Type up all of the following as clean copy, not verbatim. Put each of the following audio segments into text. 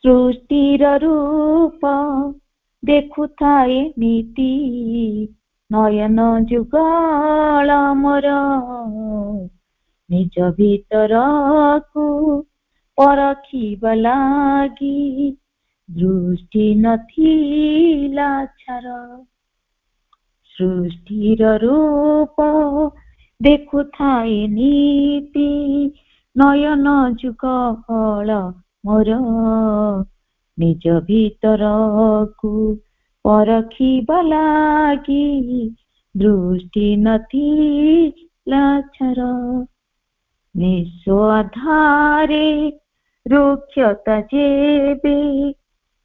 सृष्टिर रूप देखुथाए नीति नयन जुगल मोर निज भीतरकु परखिबा लागि दृष्टि नथिला छार सृष्टिर रूप देखुथाए नीति नयन जुगल मोर निज भीतरकु परखिबा लागि दृष्टि नथिला छार निस्वाधारे रुक्षता जेबे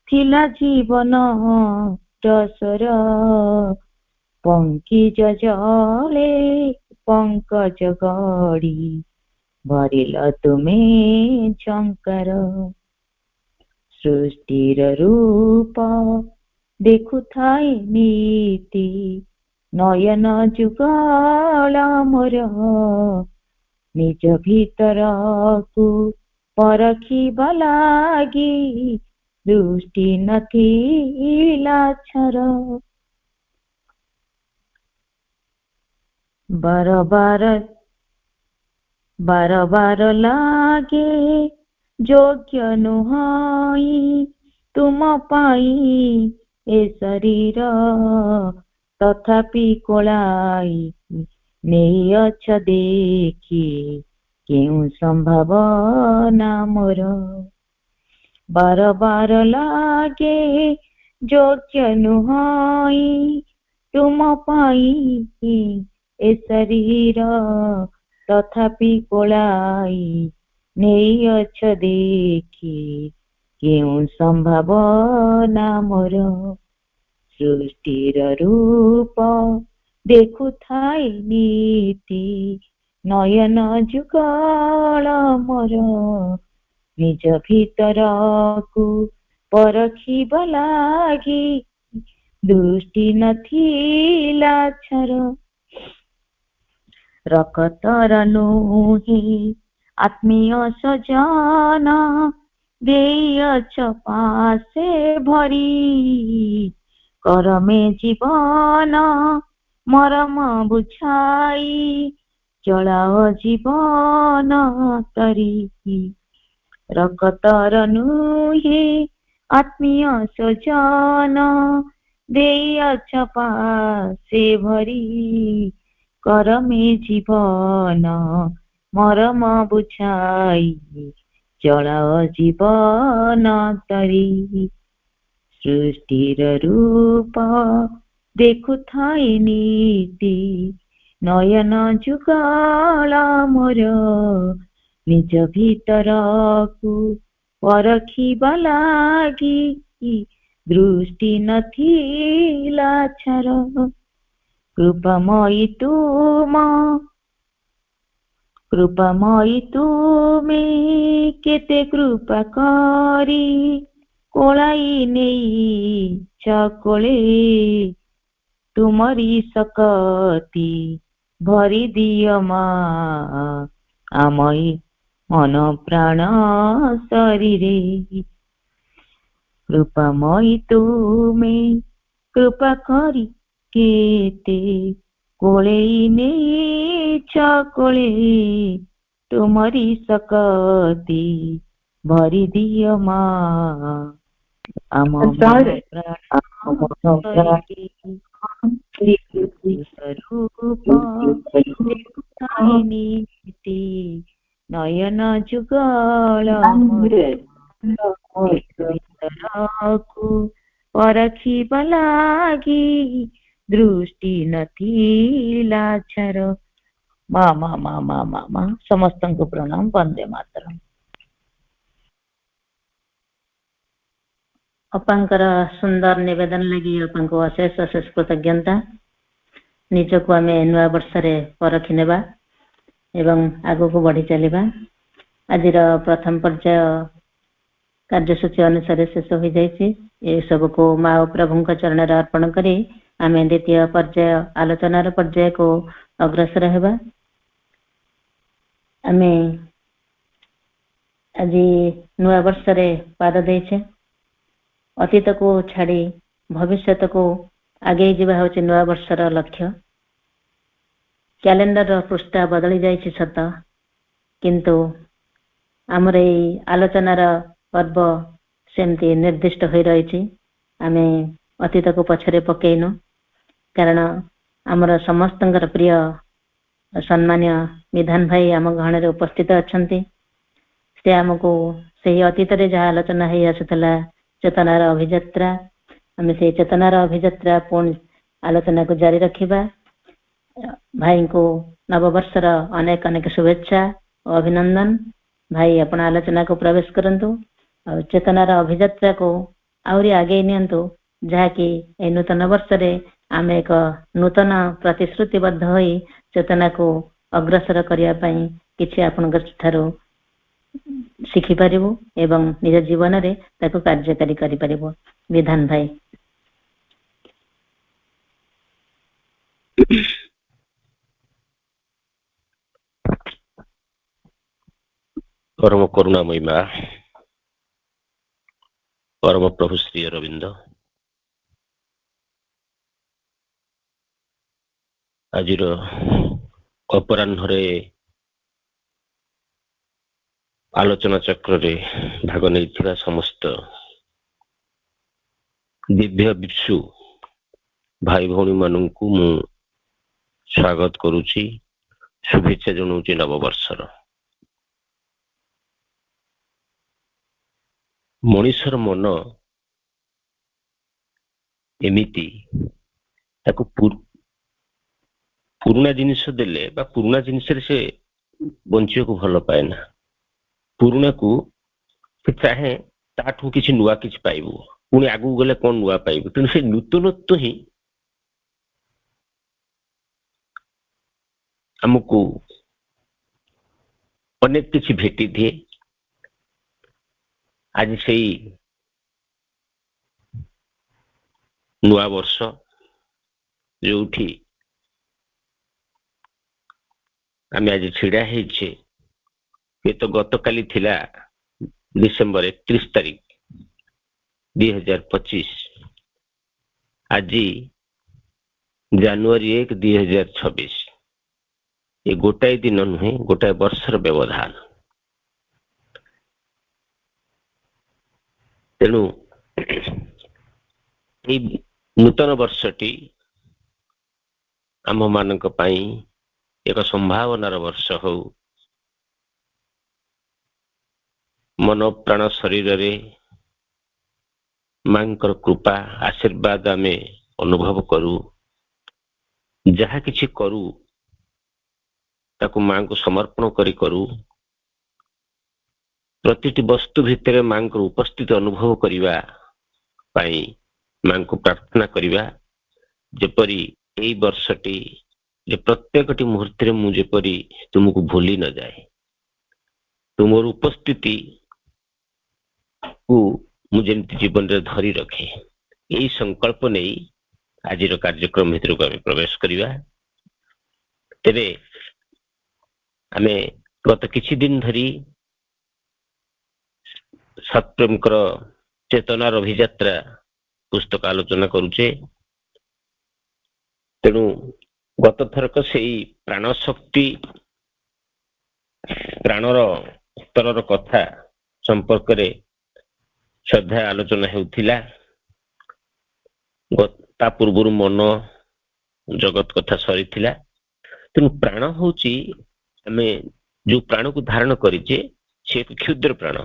थिला जीवन रसर पंकिज जले पंकज गड़ी भरिल तुमे शंकर सृष्टिर रूप देखुथाए नीति नयन जुगल मोर निज भीतरकु परखिबा लागि दृष्टि नथिला छार बार बार लागे योग्य नुहाई तुम पाई ए शरीर तथापि कोलाई नहीं अछ देखी क्यों संभावना मोर बार लागे योग्य नुहाई तुम पाई ए शरीर तथापि कोलाई नहीं अछ देखी क्यों संभावना मोर सृष्टिर रूप देखुथाए नीति नयन जुगल मोर निज भीतरकु परखिबा लागि दृष्टि नथिला छार रकतर नुहे आत्मीय सजन देयछ पासे भरी करमे जीवन मरम बुझाई चलाओ जीवन तरी रकतर नुहे आत्मीय सजन देयछ पासे भरी करमे जीवन मरम बुझाई चलाओ जीवन तरी सृष्टिर रूप देखुथाए नीति नयन जुगल मोर निज भीतरकु परखिबा लागि दृष्टि नथिला छार कृपामयी तुमे केते कृपा करी कोलाई नहीं चकोले तुमरी सकती भरी दिय मा आमई मन प्राण शरीरे कृपामयी तुमे कृपा करी केते कोले नहीं चकोले तुमरी सकती भरी दिय मा आम नीति नयन जुगल परखिबा लागि दृष्टि नथिला छार मा मा मा मा मा मा समस्त को प्रणाम वंदे मातरम। अपांकर सुंदर निवेदन लगी अपांको अशेष अशेष कृतज्ञता निजको आम नुआ वर्ष परखि नेबा एवं आगो को बढ़ी चलिबा। आज प्रथम पर्याय कार्यसूची अनुसार शेष हो जाइए। ये सब को माँ प्रभु चरण अर्पण करी आम द्वितीय पर्याय आलोचनार पर्याय को अग्रसर हेबा। आम ଆଜି ନୂଆ ବର୍ଷରେ ପାଦ ଦେଇଛେ। ଅତୀତକୁ ଛାଡ଼ି ଭବିଷ୍ୟତକୁ ଆଗେଇ ଯିବା ହେଉଛି ନୂଆ ବର୍ଷର ଲକ୍ଷ୍ୟ। କ୍ୟାଲେଣ୍ଡରର ପୃଷ୍ଠା ବଦଳି ଯାଇଛି ସତ, କିନ୍ତୁ ଆମର ଏଇ ଆଲୋଚନାର ପର୍ବ ସେମିତି ନିର୍ଦ୍ଦିଷ୍ଟ ହୋଇ ରହିଛି। ଆମେ ଅତୀତକୁ ପଛରେ ପକେଇନୁ, କାରଣ ଆମର ସମସ୍ତଙ୍କର ପ୍ରିୟ ସମ୍ମାନୀୟ ବିଧାନ ଭାଇ ଆମ ଗହଣରେ ଉପସ୍ଥିତ ଅଛନ୍ତି। ସେ ଆମକୁ ସେହି ଅତୀତରେ ଯାହା ଆଲୋଚନା ହେଇ ଆସୁଥିଲା ଚେତନାର ଅଭିଯାତ୍ରା, ଆମେ ସେଇ ଚେତନାର ଅଭିଯାତ୍ରା ପୁଣି ଆଲୋଚନାକୁ ଜାରି ରଖିବା। ଭାଇଙ୍କୁ ନବବର୍ଷର ଅନେକ ଅନେକ ଶୁଭେଚ୍ଛା ଓ ଅଭିନନ୍ଦନ। ଭାଇ ଆପଣ ଆଲୋଚନାକୁ ପ୍ରବେଶ କରନ୍ତୁ ଆଉ ଚେତନାର ଅଭିଯାତ୍ରାକୁ ଆହୁରି ଆଗେଇ ନିଅନ୍ତୁ, ଯାହାକି ଏହି ନୂତନ ବର୍ଷରେ ଆମେ ଏକ ନୂତନ ପ୍ରତିଶ୍ରୁତିବଦ୍ଧ ହୋଇ ଚେତନାକୁ ଅଗ୍ରସର କରିବା ପାଇଁ କିଛି ଆପଣଙ୍କ ଠାରୁ ଶିଖିପାରିବୁ ଏବଂ ନିଜ ଜୀବନରେ ତାକୁ କାର୍ଯ୍ୟକାରୀ କରିପାରିବୁ। ବିଧାନ ଭାଇ। ପରମ କରୁଣାମୟୀ ମା, ପରମ ପ୍ରଭୁ ଶ୍ରୀ ଅରବିନ୍ଦ, ଆଜିର ଅପରାହ୍ନରେ ଆଲୋଚନା ଚକ୍ରରେ ଭାଗ ନେଇଥିବା ସମସ୍ତ ଦିବ୍ୟ ବିଶ୍ୱ ଭାଇ ଭଉଣୀ ମାନଙ୍କୁ ମୁଁ ସ୍ୱାଗତ କରୁଛି, ଶୁଭେଚ୍ଛା ଜଣାଉଛି ନବବର୍ଷର। ମଣିଷର ମନ ଏମିତି, ତାକୁ ପୁରୁଣା ଜିନିଷ ଦେଲେ ବା ପୁରୁଣା ଜିନିଷରେ ସେ ବଞ୍ଚିବାକୁ ଭଲ ପାଏ ନା। ପୁରୁଣାକୁ ସେ ଚାହେଁ ତାଠୁ କିଛି ନୂଆ କିଛି ପାଇବୁ, ପୁଣି ଆଗକୁ ଗଲେ କଣ ନୂଆ ପାଇବୁ। ତେଣୁ ସେ ନୂତନତ୍ୱ ହିଁ ଆମକୁ ଅନେକ କିଛି ଭେଟି ଦିଏ। ଆଜି ସେଇ ନୂଆ ବର୍ଷ ଯୋଉଠି ଆମେ ଆଜି ଛିଡା ହେଇଛେ, ଏ ତ ଗତକାଲି ଥିଲା ଡିସେମ୍ବର 31 ତାରିଖ 2025, ଆଜି ଜାନୁଆରୀ 1, 2026। ଏ ଗୋଟାଏ ଦିନ ନୁହେଁ, ଗୋଟାଏ ବର୍ଷର ବ୍ୟବଧାନ। ତେଣୁ ଏଇ ନୂତନ ବର୍ଷଟି ଆମ ମାନଙ୍କ ପାଇଁ ଏକ ସମ୍ଭାବନାର ବର୍ଷ ହଉ। ମନ ପ୍ରାଣ ଶରୀରରେ ମାଙ୍କର କୃପା ଆଶୀର୍ବାଦ ଆମେ ଅନୁଭବ କରୁ। ଯାହା କିଛି କରୁ ତାକୁ ମାଙ୍କୁ ସମର୍ପଣ କରି କରୁ। ପ୍ରତିଟି ବସ୍ତୁ ଭିତରେ ମାଙ୍କର ଉପସ୍ଥିତି ଅନୁଭବ କରିବା ପାଇଁ ମାଙ୍କୁ ପ୍ରାର୍ଥନା କରିବା, ଯେପରି ଏଇ ବର୍ଷଟି ଯେ ପ୍ରତ୍ୟେକଟି ମୁହୂର୍ତ୍ତରେ ମୁଁ ଯେପରି ତୁମକୁ ଭୁଲି ନ ଯାଏ, ତୁମର ଉପସ୍ଥିତି କୁ ମୁଁ ଯେମିତି ଜୀବନରେ ଧରି ରଖେ, ଏଇ ସଂକଳ୍ପ ନେଇ ଆଜିର କାର୍ଯ୍ୟକ୍ରମ ଭିତରକୁ ଆମେ ପ୍ରବେଶ କରିବା। ତେବେ ଆମେ ଗତ କିଛି ଦିନ ଧରି ସତ୍ପ୍ରେମଙ୍କର ଚେତନାର ଅଭିଯାତ୍ରା ପୁସ୍ତକ ଆଲୋଚନା କରୁଛେ। ତେଣୁ ଗତ ଥରକ ସେଇ ପ୍ରାଣ ଶକ୍ତି, ପ୍ରାଣର ସ୍ତରର କଥା ସମ୍ପର୍କରେ ଶ୍ରଦ୍ଧା ଆଲୋଚନା ହେଉଥିଲା। ତା ପୂର୍ବରୁ ମନ ଜଗତ କଥା ସରିଥିଲା। ତେଣୁ ପ୍ରାଣ ହଉଛି, ଆମେ ଯୋଉ ପ୍ରାଣକୁ ଧାରଣ କରିଛେ ସେ ଏକ କ୍ଷୁଦ୍ର ପ୍ରାଣ,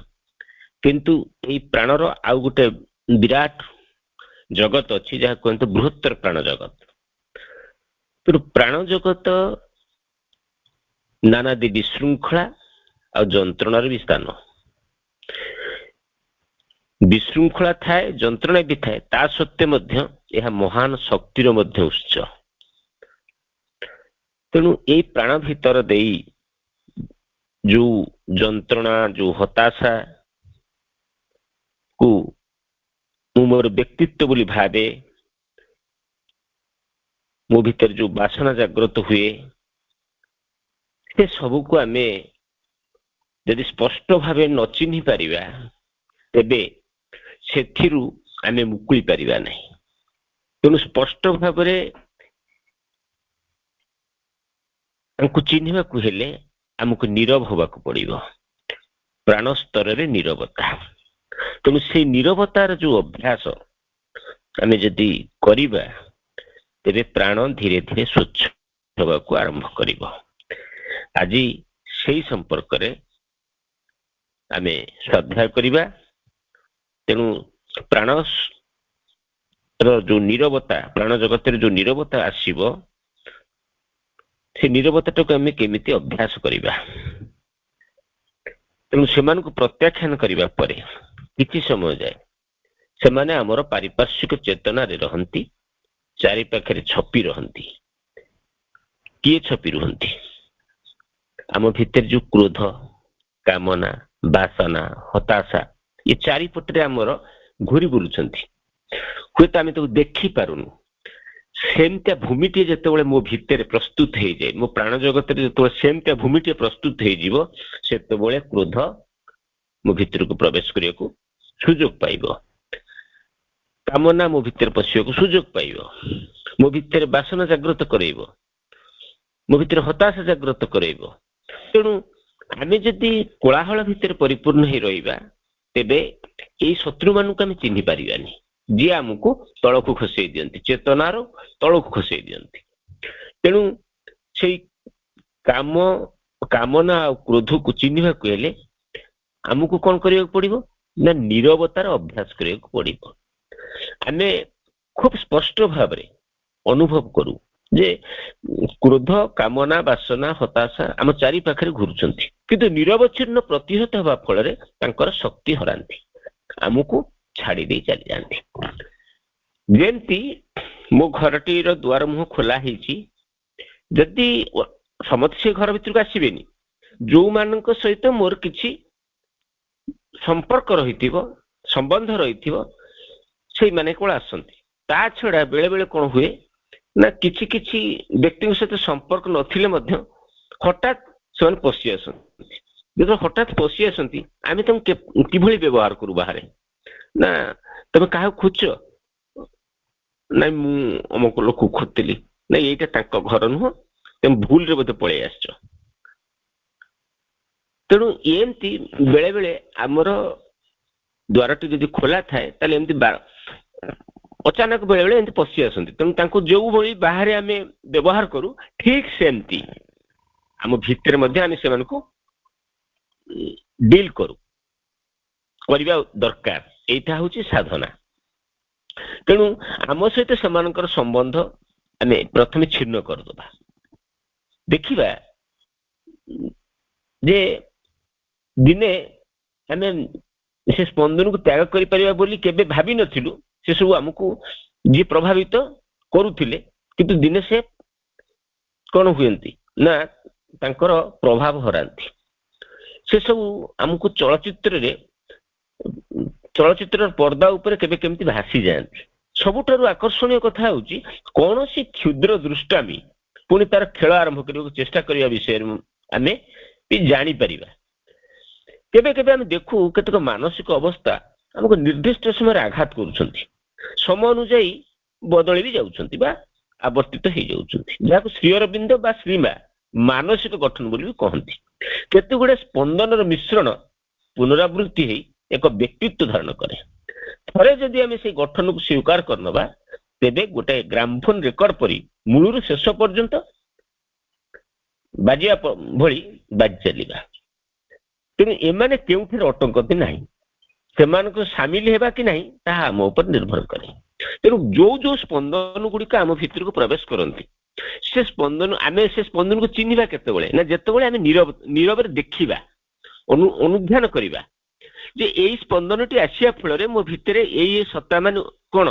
କିନ୍ତୁ ଏଇ ପ୍ରାଣର ଆଉ ଗୋଟେ ବିରାଟ ଜଗତ ଅଛି, ଯାହା କୁହନ୍ତି ବୃହତ୍ତର ପ୍ରାଣ ଜଗତ। ତେଣୁ ପ୍ରାଣ ଜଗତ ନାନାଦି ବିଶୃଙ୍ଖଳା ଆଉ ଯନ୍ତ୍ରଣାର ବି ସ୍ଥାନ। ବିଶୃଙ୍ଖଳା ଥାଏ, ଯନ୍ତ୍ରଣା ବି ଥାଏ, ତା ସତ୍ତ୍ୱେ ମଧ୍ୟ ଏହା ମହାନ ଶକ୍ତିର ମଧ୍ୟ ଉତ୍ସ। ତେଣୁ ଏଇ ପ୍ରାଣ ଭିତର ଦେଇ ଯୋଉ ଯନ୍ତ୍ରଣା, ଯୋଉ ହତାଶା କୁ ମୁଁ ମୋର ବ୍ୟକ୍ତିତ୍ୱ ବୋଲି ଭାବେ, ମୋ ଭିତରେ ଯୋଉ ବାସନା ଜାଗ୍ରତ ହୁଏ, ସେ ସବୁକୁ ଆମେ ଯଦି ସ୍ପଷ୍ଟ ଭାବେ ନ ଚିହ୍ନି ପାରିବା ତେବେ ସେଥିରୁ ଆମେ ମୁକୁଳି ପାରିବା ନାହିଁ। ତେଣୁ ସ୍ପଷ୍ଟ ଭାବରେ ତାଙ୍କୁ ଚିହ୍ନିବାକୁ ହେଲେ ଆମକୁ ନୀରବ ହେବାକୁ ପଡିବ, ପ୍ରାଣ ସ୍ତରରେ ନୀରବତା। ତେଣୁ ସେଇ ନୀରବତାର ଯୋଉ ଅଭ୍ୟାସ ଆମେ ଯଦି କରିବା ତେବେ ପ୍ରାଣ ଧୀରେ ଧୀରେ ସ୍ୱଚ୍ଛ ହେବାକୁ ଆରମ୍ଭ କରିବ। ଆଜି ସେଇ ସମ୍ପର୍କରେ ଆମେ ଶ୍ରଦ୍ଧା କରିବା। ତେଣୁ ପ୍ରାଣର ଯୋଉ ନୀରବତା, ପ୍ରାଣ ଜଗତରେ ଯୋଉ ନୀରବତା ଆସିବ, ସେ ନୀରବତାଟାକୁ ଆମେ କେମିତି ଅଭ୍ୟାସ କରିବା। ତେଣୁ ସେମାନଙ୍କୁ ପ୍ରତ୍ୟାଖ୍ୟାନ କରିବା ପରେ କିଛି ସମୟ ଯାଏ ସେମାନେ ଆମର ପାରିପାର୍ଶ୍ୱିକ ଚେତନାରେ ରହନ୍ତି, ଚାରି ପାଖରେ ଛପି ରହନ୍ତି। କିଏ ଛପି ରୁହନ୍ତି? ଆମ ଭିତରେ ଯୋଉ କ୍ରୋଧ, କାମନା, ବାସନା, ହତାଶା ଏ ଚାରିପଟରେ ଆମର ଘୁରି ବୁଲୁଛନ୍ତି। ହୁଏତ ଆମେ ତାକୁ ଦେଖି ପାରୁନୁ। ସେମିତିଆ ଭୂମିଟିଏ ଯେତେବେଳେ ମୋ ଭିତରେ ପ୍ରସ୍ତୁତ ହେଇଯାଏ, ମୋ ପ୍ରାଣ ଜଗତରେ ଯେତେବେଳେ ସେମିତିଆ ଭୂମିଟିଏ ପ୍ରସ୍ତୁତ ହେଇଯିବ, ସେତେବେଳେ କ୍ରୋଧ ମୋ ଭିତରକୁ ପ୍ରବେଶ କରିବାକୁ ସୁଯୋଗ ପାଇବ, କାମନା ମୋ ଭିତରେ ପଶିବାକୁ ସୁଯୋଗ ପାଇବ, ମୋ ଭିତରେ ବାସନା ଜାଗ୍ରତ କରେଇବ, ମୋ ଭିତରେ ହତାଶା ଜାଗ୍ରତ କରେଇବ। ତେଣୁ ଆମେ ଯଦି କୋଳାହଳ ଭିତରେ ପରିପୂର୍ଣ୍ଣ ହେଇ ରହିବା ତେବେ ଏଇ ଶତ୍ରୁମାନଙ୍କୁ ଆମେ ଚିହ୍ନି ପାରିବାନି, ଯିଏ ଆମକୁ ତଳକୁ ଖସେଇ ଦିଅନ୍ତି, ଚେତନାର ତଳକୁ ଖସେଇ ଦିଅନ୍ତି। ତେଣୁ ସେଇ କାମନା ଆଉ କ୍ରୋଧକୁ ଚିହ୍ନିବାକୁ ହେଲେ ଆମକୁ କଣ କରିବାକୁ ପଡିବ ନା ନୀରବତାର ଅଭ୍ୟାସ କରିବାକୁ ପଡିବ। ଆମେ ଖୁବ ସ୍ପଷ୍ଟ ଭାବରେ ଅନୁଭବ କରୁ ଯେ କ୍ରୋଧ, କାମନା, ବାସନା, ହତାଶା ଆମ ଚାରି ପାଖରେ ଘୁରୁଛନ୍ତି, କିନ୍ତୁ ନିରବଚ୍ଛିନ୍ନ ପ୍ରତିହତ ହେବା ଫଳରେ ତାଙ୍କର ଶକ୍ତି ହରାନ୍ତି, ଆମକୁ ଛାଡି ଦେଇ ଚାଲିଯାଆନ୍ତି। ଯେମିତି ମୋ ଘରଟିର ଦ୍ୱାର ମୁହଁ ଖୋଲା ହେଇଛି, ଯଦି ସମସ୍ତେ ସେ ଘର ଭିତରକୁ ଆସିବେନି, ଯୋଉମାନଙ୍କ ସହିତ ମୋର କିଛି ସମ୍ପର୍କ ରହିଥିବ, ସମ୍ବନ୍ଧ ରହିଥିବ, ସେଇମାନେ କେବଳ ଆସନ୍ତି। ତା ଛଡା ବେଳେ ବେଳେ କଣ ହୁଏ ନା କିଛି କିଛି ବ୍ୟକ୍ତିଙ୍କ ସହିତ ସମ୍ପର୍କ ନଥିଲେ ମଧ୍ୟ ହଠାତ୍ ସେମାନେ ପଶି ଆସନ୍ତି। ଯେତେବେଳେ ହଠାତ୍ ପଶି ଆସନ୍ତି ଆମେ ତାଙ୍କୁ କିଭଳି ବ୍ୟବହାର କରୁ ବାହାରେ, ନା ତମେ କାହାକୁ ଖୋଜୁଛ? ନାଇଁ ମୁଁ ଅମୁକ ଲୋକ ଖୋଜୁଥିଲି। ନାଇଁ ଏଇଟା ତାଙ୍କ ଘର ନୁହଁ, ତମେ ଭୁଲରେ ବୋଧେ ପଳେଇ ଆସିଛ। ତେଣୁ ଏମିତି ବେଳେ ବେଳେ ଆମର ଦ୍ୱାରଟି ଯଦି ଖୋଲା ଥାଏ ତାହେଲେ ଏମିତି ଅଚାନକ ବେଳେ ବେଳେ ଏମିତି ପଶି ଆସନ୍ତି। ତେଣୁ ତାଙ୍କୁ ଯୋଉଭଳି ବାହାରେ ଆମେ ବ୍ୟବହାର କରୁ ଠିକ ସେମିତି ଆମ ଭିତରେ ମଧ୍ୟ ଆମେ ସେମାନଙ୍କୁ ଡିଲ୍ କରିବା ଦରକାର। ଏଇଟା ହଉଛି ସାଧନା। ତେଣୁ ଆମ ସହିତ ସେମାନଙ୍କର ସମ୍ବନ୍ଧ ଆମେ ପ୍ରଥମେ ଛିନ୍ନ କରିଦେବା। ଦେଖିବା ଯେ ଦିନେ ଆମେ ସେ ସ୍ପନ୍ଦନକୁ ତ୍ୟାଗ କରିପାରିବା ବୋଲି କେବେ ଭାବିନଥିଲୁ। ସେ ସବୁ ଆମକୁ ଯିଏ ପ୍ରଭାବିତ କରୁଥିଲେ, କିନ୍ତୁ ଦିନେ ସେ କଣ ହୁଅନ୍ତି ନା ତାଙ୍କର ପ୍ରଭାବ ହରାନ୍ତି। ସେ ସବୁ ଆମକୁ ଚଳଚ୍ଚିତ୍ରର ପର୍ଦ୍ଦା ଉପରେ କେବେ କେମିତି ଭାସି ଯାଆନ୍ତି। ସବୁଠାରୁ ଆକର୍ଷଣୀୟ କଥା ହଉଛି କୌଣସି କ୍ଷୁଦ୍ର ଦୃଷ୍ଟାମୀ ପୁଣି ତାର ଖେଳ ଆରମ୍ଭ କରିବାକୁ ଚେଷ୍ଟା କରିବା ବିଷୟରେ ଆମେ ବି ଜାଣିପାରିବା। କେବେ କେବେ ଆମେ ଦେଖୁ କେତେକ ମାନସିକ ଅବସ୍ଥା ଆମକୁ ନିର୍ଦ୍ଦିଷ୍ଟ ସମୟରେ ଆଘାତ କରୁଛନ୍ତି, ସମୟ ଅନୁଯାୟୀ ବଦଳି ବି ଯାଉଛନ୍ତି ବା ଆବର୍ତ୍ତିତ ହେଇଯାଉଛନ୍ତି, ଯାହାକୁ ଶ୍ରୀ ଅରବିନ୍ଦ ବା ଶ୍ରୀମା ମାନସିକ ଗଠନ ବୋଲି ବି କହନ୍ତି। କେତେ ଗୁଡେ ସ୍ପନ୍ଦନର ମିଶ୍ରଣ ପୁନରାବୃତ୍ତି ହେଇ ଏକ ବ୍ୟକ୍ତିତ୍ୱ ଧାରଣ କରେ। ଥରେ ଯଦି ଆମେ ସେଇ ଗଠନକୁ ସ୍ୱୀକାର କରିନେବା ତେବେ ଗୋଟେ ଗ୍ରାମଫୋନ ରେକର୍ଡ ପରି ମୂଳରୁ ଶେଷ ପର୍ଯ୍ୟନ୍ତ ବାଜିବା ଭଳି ବାଜି ଚାଲିବା। ତେଣୁ ଏମାନେ କେଉଁଠାରେ ଅଟକନ୍ତି ନାହିଁ, ସେମାନଙ୍କୁ ସାମିଲ ହେବା କି ନାହିଁ ତାହା ଆମ ଉପରେ ନିର୍ଭର କରେ। ତେଣୁ ଯୋଉ ଯୋଉ ସ୍ପନ୍ଦନ ଗୁଡିକ ଆମ ଭିତରକୁ ପ୍ରବେଶ କରନ୍ତି, ଆମେ ସେ ସ୍ପନ୍ଦନକୁ ଚିହ୍ନିବା କେତେବେଳେ ନା ଯେତେବେଳେ ଆମେ ନୀରବରେ ଦେଖିବା, ଅନୁଧ୍ୟାନ କରିବା ଯେ ଏଇ ସ୍ପନ୍ଦନଟି ଆସିବା ଫଳରେ ମୋ ଭିତରେ ଏଇ ସତ୍ତା ମାନେ କଣ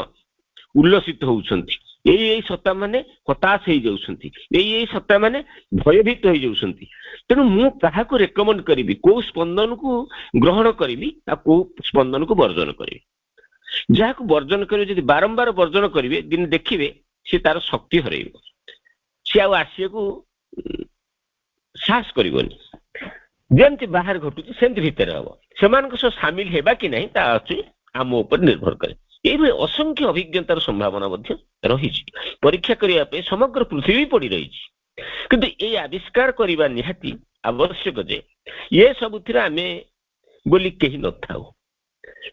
ଉଲ୍ଲସିତ ହଉଛନ୍ତି, ଏଇ ସତ୍ତା ମାନେ ହତାଶ ହେଇଯାଉଛନ୍ତି, ଏଇ ସତ୍ତା ମାନେ ଭୟଭୀତ ହେଇଯାଉଛନ୍ତି। ତେଣୁ ମୁଁ କାହାକୁ ରେକମେଣ୍ଡ କରିବି, କୋଉ ସ୍ପନ୍ଦନକୁ ଗ୍ରହଣ କରିବି ଆଉ କୋଉ ସ୍ପନ୍ଦନକୁ ବର୍ଜନ କରିବି। ଯାହାକୁ ବର୍ଜନ କରିବେ, ଯଦି ବାରମ୍ବାର ବର୍ଜନ କରିବେ, ଦିନେ ଦେଖିବେ ସେ ତାର ଶକ୍ତି ହରାଇବ, ସେ ଆଉ ଆସିବାକୁ ସାହସ କରିବନି। ଯେମିତି ବାହାରେ ଘଟୁଛି ସେମିତି ଭିତରେ ହବ। ସେମାନଙ୍କ ସହ ସାମିଲ ହେବା କି ନାହିଁ ତା ଅଛି ଆମ ଉପରେ ନିର୍ଭର କରେ। ଏଇଭଳି ଅସଂଖ୍ୟ ଅଭିଜ୍ଞତାର ସମ୍ଭାବନା ମଧ୍ୟ ରହିଛି। ପରୀକ୍ଷା କରିବା ପାଇଁ ସମଗ୍ର ପୃଥିବୀ ପଡ଼ି ରହିଛି। କିନ୍ତୁ ଏଇ ଆବିଷ୍କାର କରିବା ନିହାତି ଆବଶ୍ୟକ ଯେ ଏ ସବୁଥିରେ ଆମେ ବୋଲି କେହି ନଥାଉ।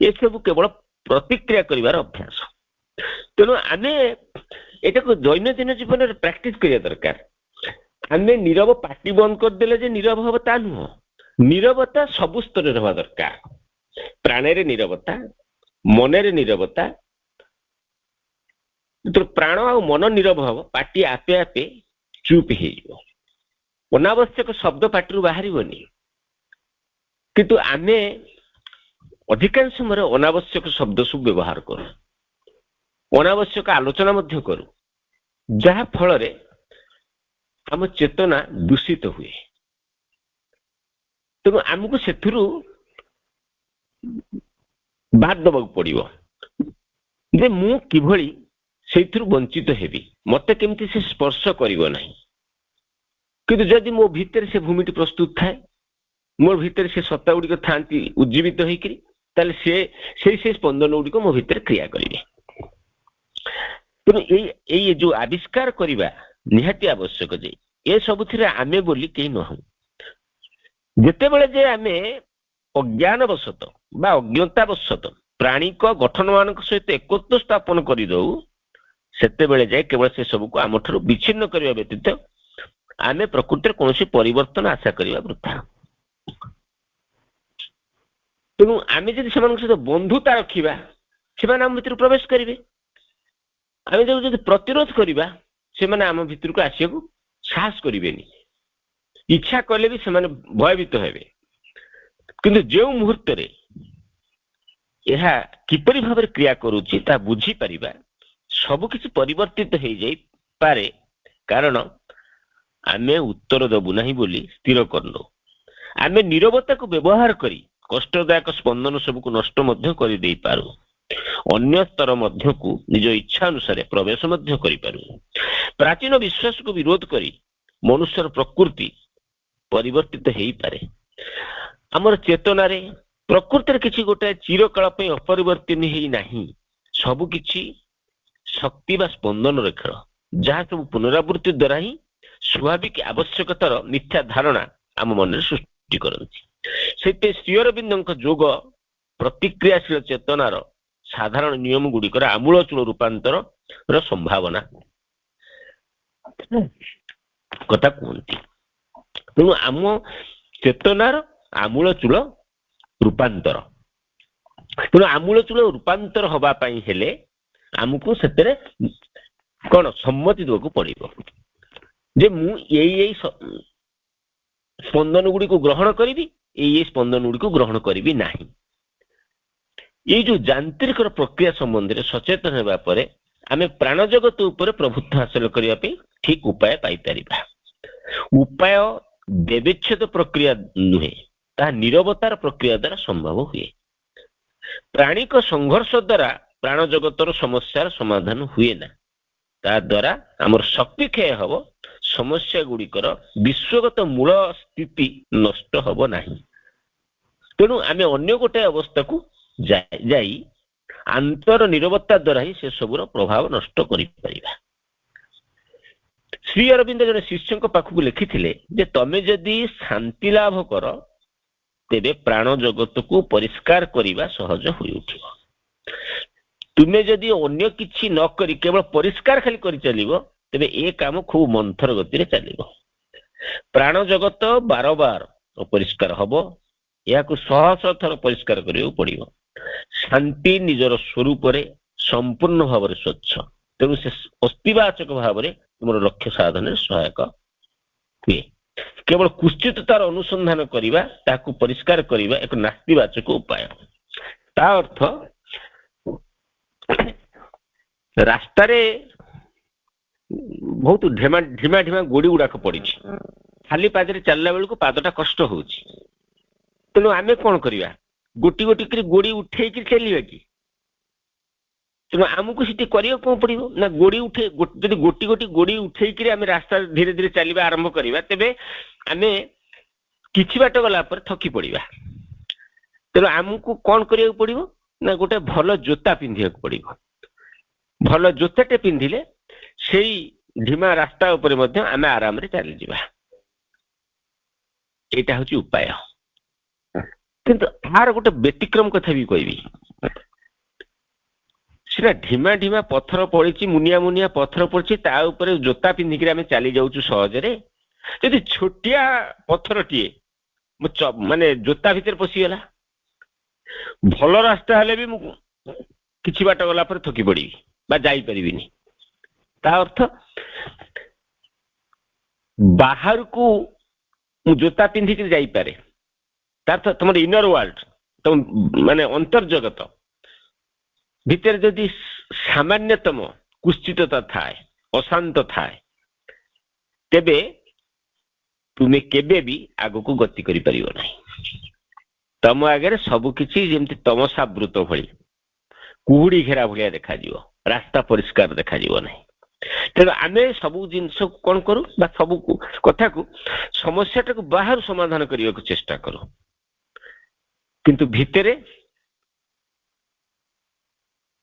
ଏସବୁ କେବଳ ପ୍ରତିକ୍ରିୟା କରିବାର ଅଭ୍ୟାସ। ତେଣୁ ଆମେ ଏଟାକୁ ଦୈନନ୍ଦିନ ଜୀବନରେ ପ୍ରାକ୍ଟିସ କରିବା ଦରକାର। ଆମେ ନୀରବ ପାଟି ବନ୍ଦ କରିଦେଲେ ଯେ ନୀରବ ହବ ତା ନୁହଁ। ନୀରବତା ସବୁ ସ୍ତରରେ ହେବା ଦରକାର। ପ୍ରାଣରେ ନୀରବତା, ମନରେ ନୀରବତା। ଯେତେବେଳେ ପ୍ରାଣ ଆଉ ମନ ନୀରବ ହବ ପାଟି ଆପେ ଆପେ ଚୁପ ହେଇଯିବ। ଅନାବଶ୍ୟକ ଶବ୍ଦ ପାଟିରୁ ବାହାରିବନି। କିନ୍ତୁ ଆମେ ଅଧିକାଂଶ ସମୟରେ ଅନାବଶ୍ୟକ ଶବ୍ଦ ସବୁ ବ୍ୟବହାର କରୁ, ଅନାବଶ୍ୟକ ଆଲୋଚନା ମଧ୍ୟ କରୁ, ଯାହା ଫଳରେ ଆମ ଚେତନା ଦୂଷିତ ହୁଏ। ତେଣୁ ଆମକୁ ସେଥିରୁ ବାଦ ଦେବାକୁ ପଡିବ ଯେ ମୁଁ କିଭଳି ସେଇଥିରୁ ବଞ୍ଚିତ ହେବି, ମତେ କେମିତି ସେ ସ୍ପର୍ଶ କରିବ ନାହିଁ। କିନ୍ତୁ ଯଦି ମୋ ଭିତରେ ସେ ଭୂମିଟି ପ୍ରସ୍ତୁତ ଥାଏ, ମୋ ଭିତରେ ସେ ସତ୍ତା ଗୁଡ଼ିକ ଥାନ୍ତି ଉଜ୍ଜୀବିତ ହେଇକରି, ତାହେଲେ ସେଇ ସ୍ପନ୍ଦନ ଗୁଡ଼ିକ ମୋ ଭିତରେ କ୍ରିୟା କରିବେ। ତେଣୁ ଏଇ ଯୋଉ ଆବିଷ୍କାର କରିବା ନିହାତି ଆବଶ୍ୟକ ଯେ ଏ ସବୁଥିରେ ଆମେ ବୋଲି କେହି ନୁହଁ। ଯେତେବେଳେ ଯେ ଆମେ ଅଜ୍ଞାନବଶତଃ ବା ଅଜ୍ଞତାବଶତଃ ପ୍ରାଣିକ ଗଠନମାନଙ୍କ ସହିତ ଏକତ୍ଵ ସ୍ଥାପନ କରିଦଉ, ସେତେବେଳେ ଯାଏ କେବଳ ସେ ସବୁକୁ ଆମଠାରୁ ବିଚ୍ଛିନ୍ନ କରିବା ବ୍ୟତୀତ ଆମେ ପ୍ରକୃତିରେ କୌଣସି ପରିବର୍ତ୍ତନ ଆଶା କରିବା ବୃଥା। ତେଣୁ ଆମେ ଯଦି ସେମାନଙ୍କ ସହିତ ବନ୍ଧୁତା ରଖିବା, ସେମାନେ ଆମ ଭିତରୁ ପ୍ରବେଶ କରିବେ। ଆମେ ଯଦି ପ୍ରତିରୋଧ କରିବା, ସେମାନେ ଆମ ଭିତରକୁ ଆସିବାକୁ ସାହସ କରିବେନି। ଇଚ୍ଛା କଲେ ବି ସେମାନେ ଭୟଭୀତ ହେବେ। କିନ୍ତୁ ଯେଉଁ ମୁହୂର୍ତ୍ତରେ ଏହା କିପରି ଭାବରେ କ୍ରିୟା କରୁଛି ତାହା ବୁଝିପାରିବା, ସବୁକିଛି ପରିବର୍ତ୍ତିତ ହେଇଯାଇପାରେ। କାରଣ ଆମେ ଉତ୍ତର ଦେବୁ ନାହିଁ ବୋଲି ସ୍ଥିର କରିନୁ। ଆମେ ନୀରବତାକୁ ବ୍ୟବହାର କରି କଷ୍ଟଦାୟକ ସ୍ପନ୍ଦନ ସବୁକୁ ନଷ୍ଟ ମଧ୍ୟ କରିଦେଇପାରୁ। ଅନ୍ୟ ସ୍ତର ମଧ୍ୟକୁ ନିଜ ଇଚ୍ଛା ଅନୁସାରେ ପ୍ରବେଶ ମଧ୍ୟ କରିପାରୁ। ପ୍ରାଚୀନ ବିଶ୍ୱାସକୁ ବିରୋଧ କରି ମନୁଷ୍ୟର ପ୍ରକୃତି ପରିବର୍ତ୍ତିତ ହେଇପାରେ। ଆମର ଚେତନାରେ ପ୍ରକୃତିରେ କିଛି ଗୋଟାଏ ଚିରକାଳ ପାଇଁ ଅପରିବର୍ତ୍ତନ ହେଇ ନାହିଁ। ସବୁ କିଛି ଶକ୍ତି ବା ସ୍ପନ୍ଦନର ଖେଳ, ଯାହା ସବୁ ପୁନରାବୃତ୍ତି ଦ୍ୱାରା ହିଁ ସ୍ୱାଭାବିକ ଆବଶ୍ୟକତାର ମିଥ୍ୟା ଧାରଣା ଆମ ମନରେ ସୃଷ୍ଟି କରନ୍ତି। ସେଥିପାଇଁ ଶ୍ରୀ ଅରବିନ୍ଦଙ୍କ ଯୋଗ ପ୍ରତିକ୍ରିୟାଶୀଳ ଚେତନାର ସାଧାରଣ ନିୟମ ଗୁଡ଼ିକର ଆମୂଳଚୂଳ ରୂପାନ୍ତରର ସମ୍ଭାବନା କଥା କୁହନ୍ତି। ତେଣୁ ଆମ ଚେତନାର ଆମୂଳଚୂଳ ରୂପାନ୍ତର, ତେଣୁ ଆମୂଳଚୂଳ ରୂପାନ୍ତର ହବା ପାଇଁ ହେଲେ ଆମକୁ ସେଥିରେ କଣ ସମ୍ମତି ଦେବାକୁ ପଡିବ ଯେ ମୁଁ ଏଇ ସ୍ପନ୍ଦନ ଗୁଡ଼ିକୁ ଗ୍ରହଣ କରିବି, ଏଇ ସ୍ପନ୍ଦନ ଗୁଡ଼ିକୁ ଗ୍ରହଣ କରିବି ନାହିଁ। ଏଇ ଯୋଉ ଯାନ୍ତ୍ରିକର ପ୍ରକ୍ରିୟା ସମ୍ବନ୍ଧରେ ସଚେତନ ହେବା ପରେ ଆମେ ପ୍ରାଣ ଜଗତ ଉପରେ ପ୍ରଭୁତ୍ୱ ହାସଲ କରିବା ପାଇଁ ଠିକ ଉପାୟ ପାଇପାରିବା। ଉପାୟ ବ୍ୟବଚ୍ଛେଦ ପ୍ରକ୍ରିୟା ନୁହେଁ, ତାହା ନିରବତାର ପ୍ରକ୍ରିୟା ଦ୍ୱାରା ସମ୍ଭବ ହୁଏ। ପ୍ରାଣିକ ସଂଘର୍ଷ ଦ୍ୱାରା ପ୍ରାଣ ଜଗତର ସମସ୍ୟାର ସମାଧାନ ହୁଏ ନା। ତା ଦ୍ୱାରା ଆମର ଶକ୍ତି କ୍ଷୟ ହବ, ସମସ୍ୟା ଗୁଡ଼ିକର ବିଶ୍ୱଗତ ମୂଳ ସ୍ଥିତି ନଷ୍ଟ ହବ ନାହିଁ। ତେଣୁ ଆମେ ଅନ୍ୟ ଗୋଟାଏ ଅବସ୍ଥାକୁ ଯାଇ ଆନ୍ତର ନିରବତା ଦ୍ୱାରା ହିଁ ସେ ସବୁର ପ୍ରଭାବ ନଷ୍ଟ କରିପାରିବା। ଶ୍ରୀ ଅରବିନ୍ଦ ଜଣେ ଶିଷ୍ୟଙ୍କ ପାଖକୁ ଲେଖିଥିଲେ ଯେ ତମେ ଯଦି ଶାନ୍ତି ଲାଭ କର, ତେବେ ପ୍ରାଣ ଜଗତକୁ ପରିଷ୍କାର କରିବା ସହଜ ହୋଇଉଠିବ। ତୁମେ ଯଦି ଅନ୍ୟ କିଛି ନ କରି କେବଳ ପରିଷ୍କାର ଖାଲି କରି ଚାଲିବ, ତେବେ ଏ କାମ ଖୁବ ମନ୍ଥର ଗତିରେ ଚାଲିବ। ପ୍ରାଣ ଜଗତ ବାରବାର ଅପରିଷ୍କାର ହବ, ଏହାକୁ ଶହ ଶହ ଥର ପରିଷ୍କାର କରିବାକୁ ପଡିବ। ଶାନ୍ତି ନିଜର ସ୍ୱରୂପରେ ସମ୍ପୂର୍ଣ୍ଣ ଭାବରେ ସ୍ୱଚ୍ଛ, ତେଣୁ ସେ ଅସ୍ତିବାଚକ ଭାବରେ ତୁମର ଲକ୍ଷ୍ୟ ସାଧନରେ ସହାୟକ ହୁଏ। କେବଳ କୁଶ୍ଚିତ ତାର ଅନୁସନ୍ଧାନ କରିବା, ତାହାକୁ ପରିଷ୍କାର କରିବା ଏକ ନାସ୍ତିବାଚକ ଉପାୟ। ତା ଅର୍ଥ ରାସ୍ତାରେ ବହୁତ ଢିମା ଢିମା ଗୋଡି ଗୁଡାକ ପଡିଛି, ଖାଲି ପାଦରେ ଚାଲିଲା ବେଳକୁ ପାଦଟା କଷ୍ଟ ହଉଛି। ତେଣୁ ଆମେ କଣ କରିବା, ଗୋଟି ଗୋଟି କରି ଗୋଡି ଉଠେଇକି ଚାଲିବା କି? ତେଣୁ ଆମକୁ ସେଠି କରିବାକୁ କଣ ପଡିବ ନା, ଯଦି ଗୋଟି ଗୋଟି ଗୋଡି ଉଠେଇକିରି ଆମେ ରାସ୍ତା ଧୀରେ ଧୀରେ ଚାଲିବା ଆରମ୍ଭ କରିବା, ତେବେ ଆମେ କିଛି ବାଟ ଗଲା ପରେ ଥକି ପଡିବା। ତେଣୁ ଆମକୁ କଣ କରିବାକୁ ପଡିବ ନା ଗୋଟେ ଭଲ ଜୋତା ପିନ୍ଧିବାକୁ ପଡିବ। ଭଲ ଜୋତାଟେ ପିନ୍ଧିଲେ ସେଇ ଢିମା ରାସ୍ତା ଉପରେ ମଧ୍ୟ ଆମେ ଆରାମରେ ଚାଲିଯିବା। ଏଇଟା ହଉଛି ଉପାୟ। କିନ୍ତୁ ଆର ଗୋଟେ ବ୍ୟତିକ୍ରମ କଥା ବି କହିବି। ସେଟା ଢିମା ଢିମା ପଥର ପଡିଛି, ମୁନିଆ ମୁନିଆ ପଥର ପଡିଛି, ତା ଉପରେ ଜୋତା ପିନ୍ଧିକିରି ଆମେ ଚାଲି ଯାଉଛୁ ସହଜରେ। ଯଦି ଛୋଟିଆ ପଥରଟିଏ ମାନେ ଜୋତା ଭିତରେ ପଶିଗଲା, ଭଲ ରାସ୍ତା ହେଲେ ବି ମୁଁ କିଛି ବାଟ ଗଲା ପରେ ଥକି ପଡିବି ବା ଯାଇପାରିବିନି। ତା ଅର୍ଥ ବାହାରକୁ ମୁଁ ଜୋତା ପିନ୍ଧିକି ଯାଇପାରେ, ତା ଅର୍ଥ ତମର ଇନର ୱାର୍ଲଡ, ତମ ମାନେ ଅନ୍ତର୍ଜଗତ ଭିତରେ ଯଦି ସାମାନ୍ୟତମ କୁଶ୍ଚିତତା ଥାଏ, ଅଶାନ୍ତ ଥାଏ, ତେବେ ତୁମେ କେବେ ବି ଆଗକୁ ଗତି କରିପାରିବ ନାହିଁ। ତମ ଆଗରେ ସବୁକିଛି ଯେମିତି ତମସାବୃତ ଭଳି କୁହୁଡି ଘେରା ଭଳିଆ ଦେଖାଯିବ, ରାସ୍ତା ପରିଷ୍କାର ଦେଖାଯିବ ନାହିଁ। ତେଣୁ ଆମେ ସବୁ ଜିନିଷକୁ କଣ କରୁ ବା ସବୁ କଥାକୁ ସମସ୍ୟାଟାକୁ ବାହାରୁ ସମାଧାନ କରିବାକୁ ଚେଷ୍ଟା କରୁ, କିନ୍ତୁ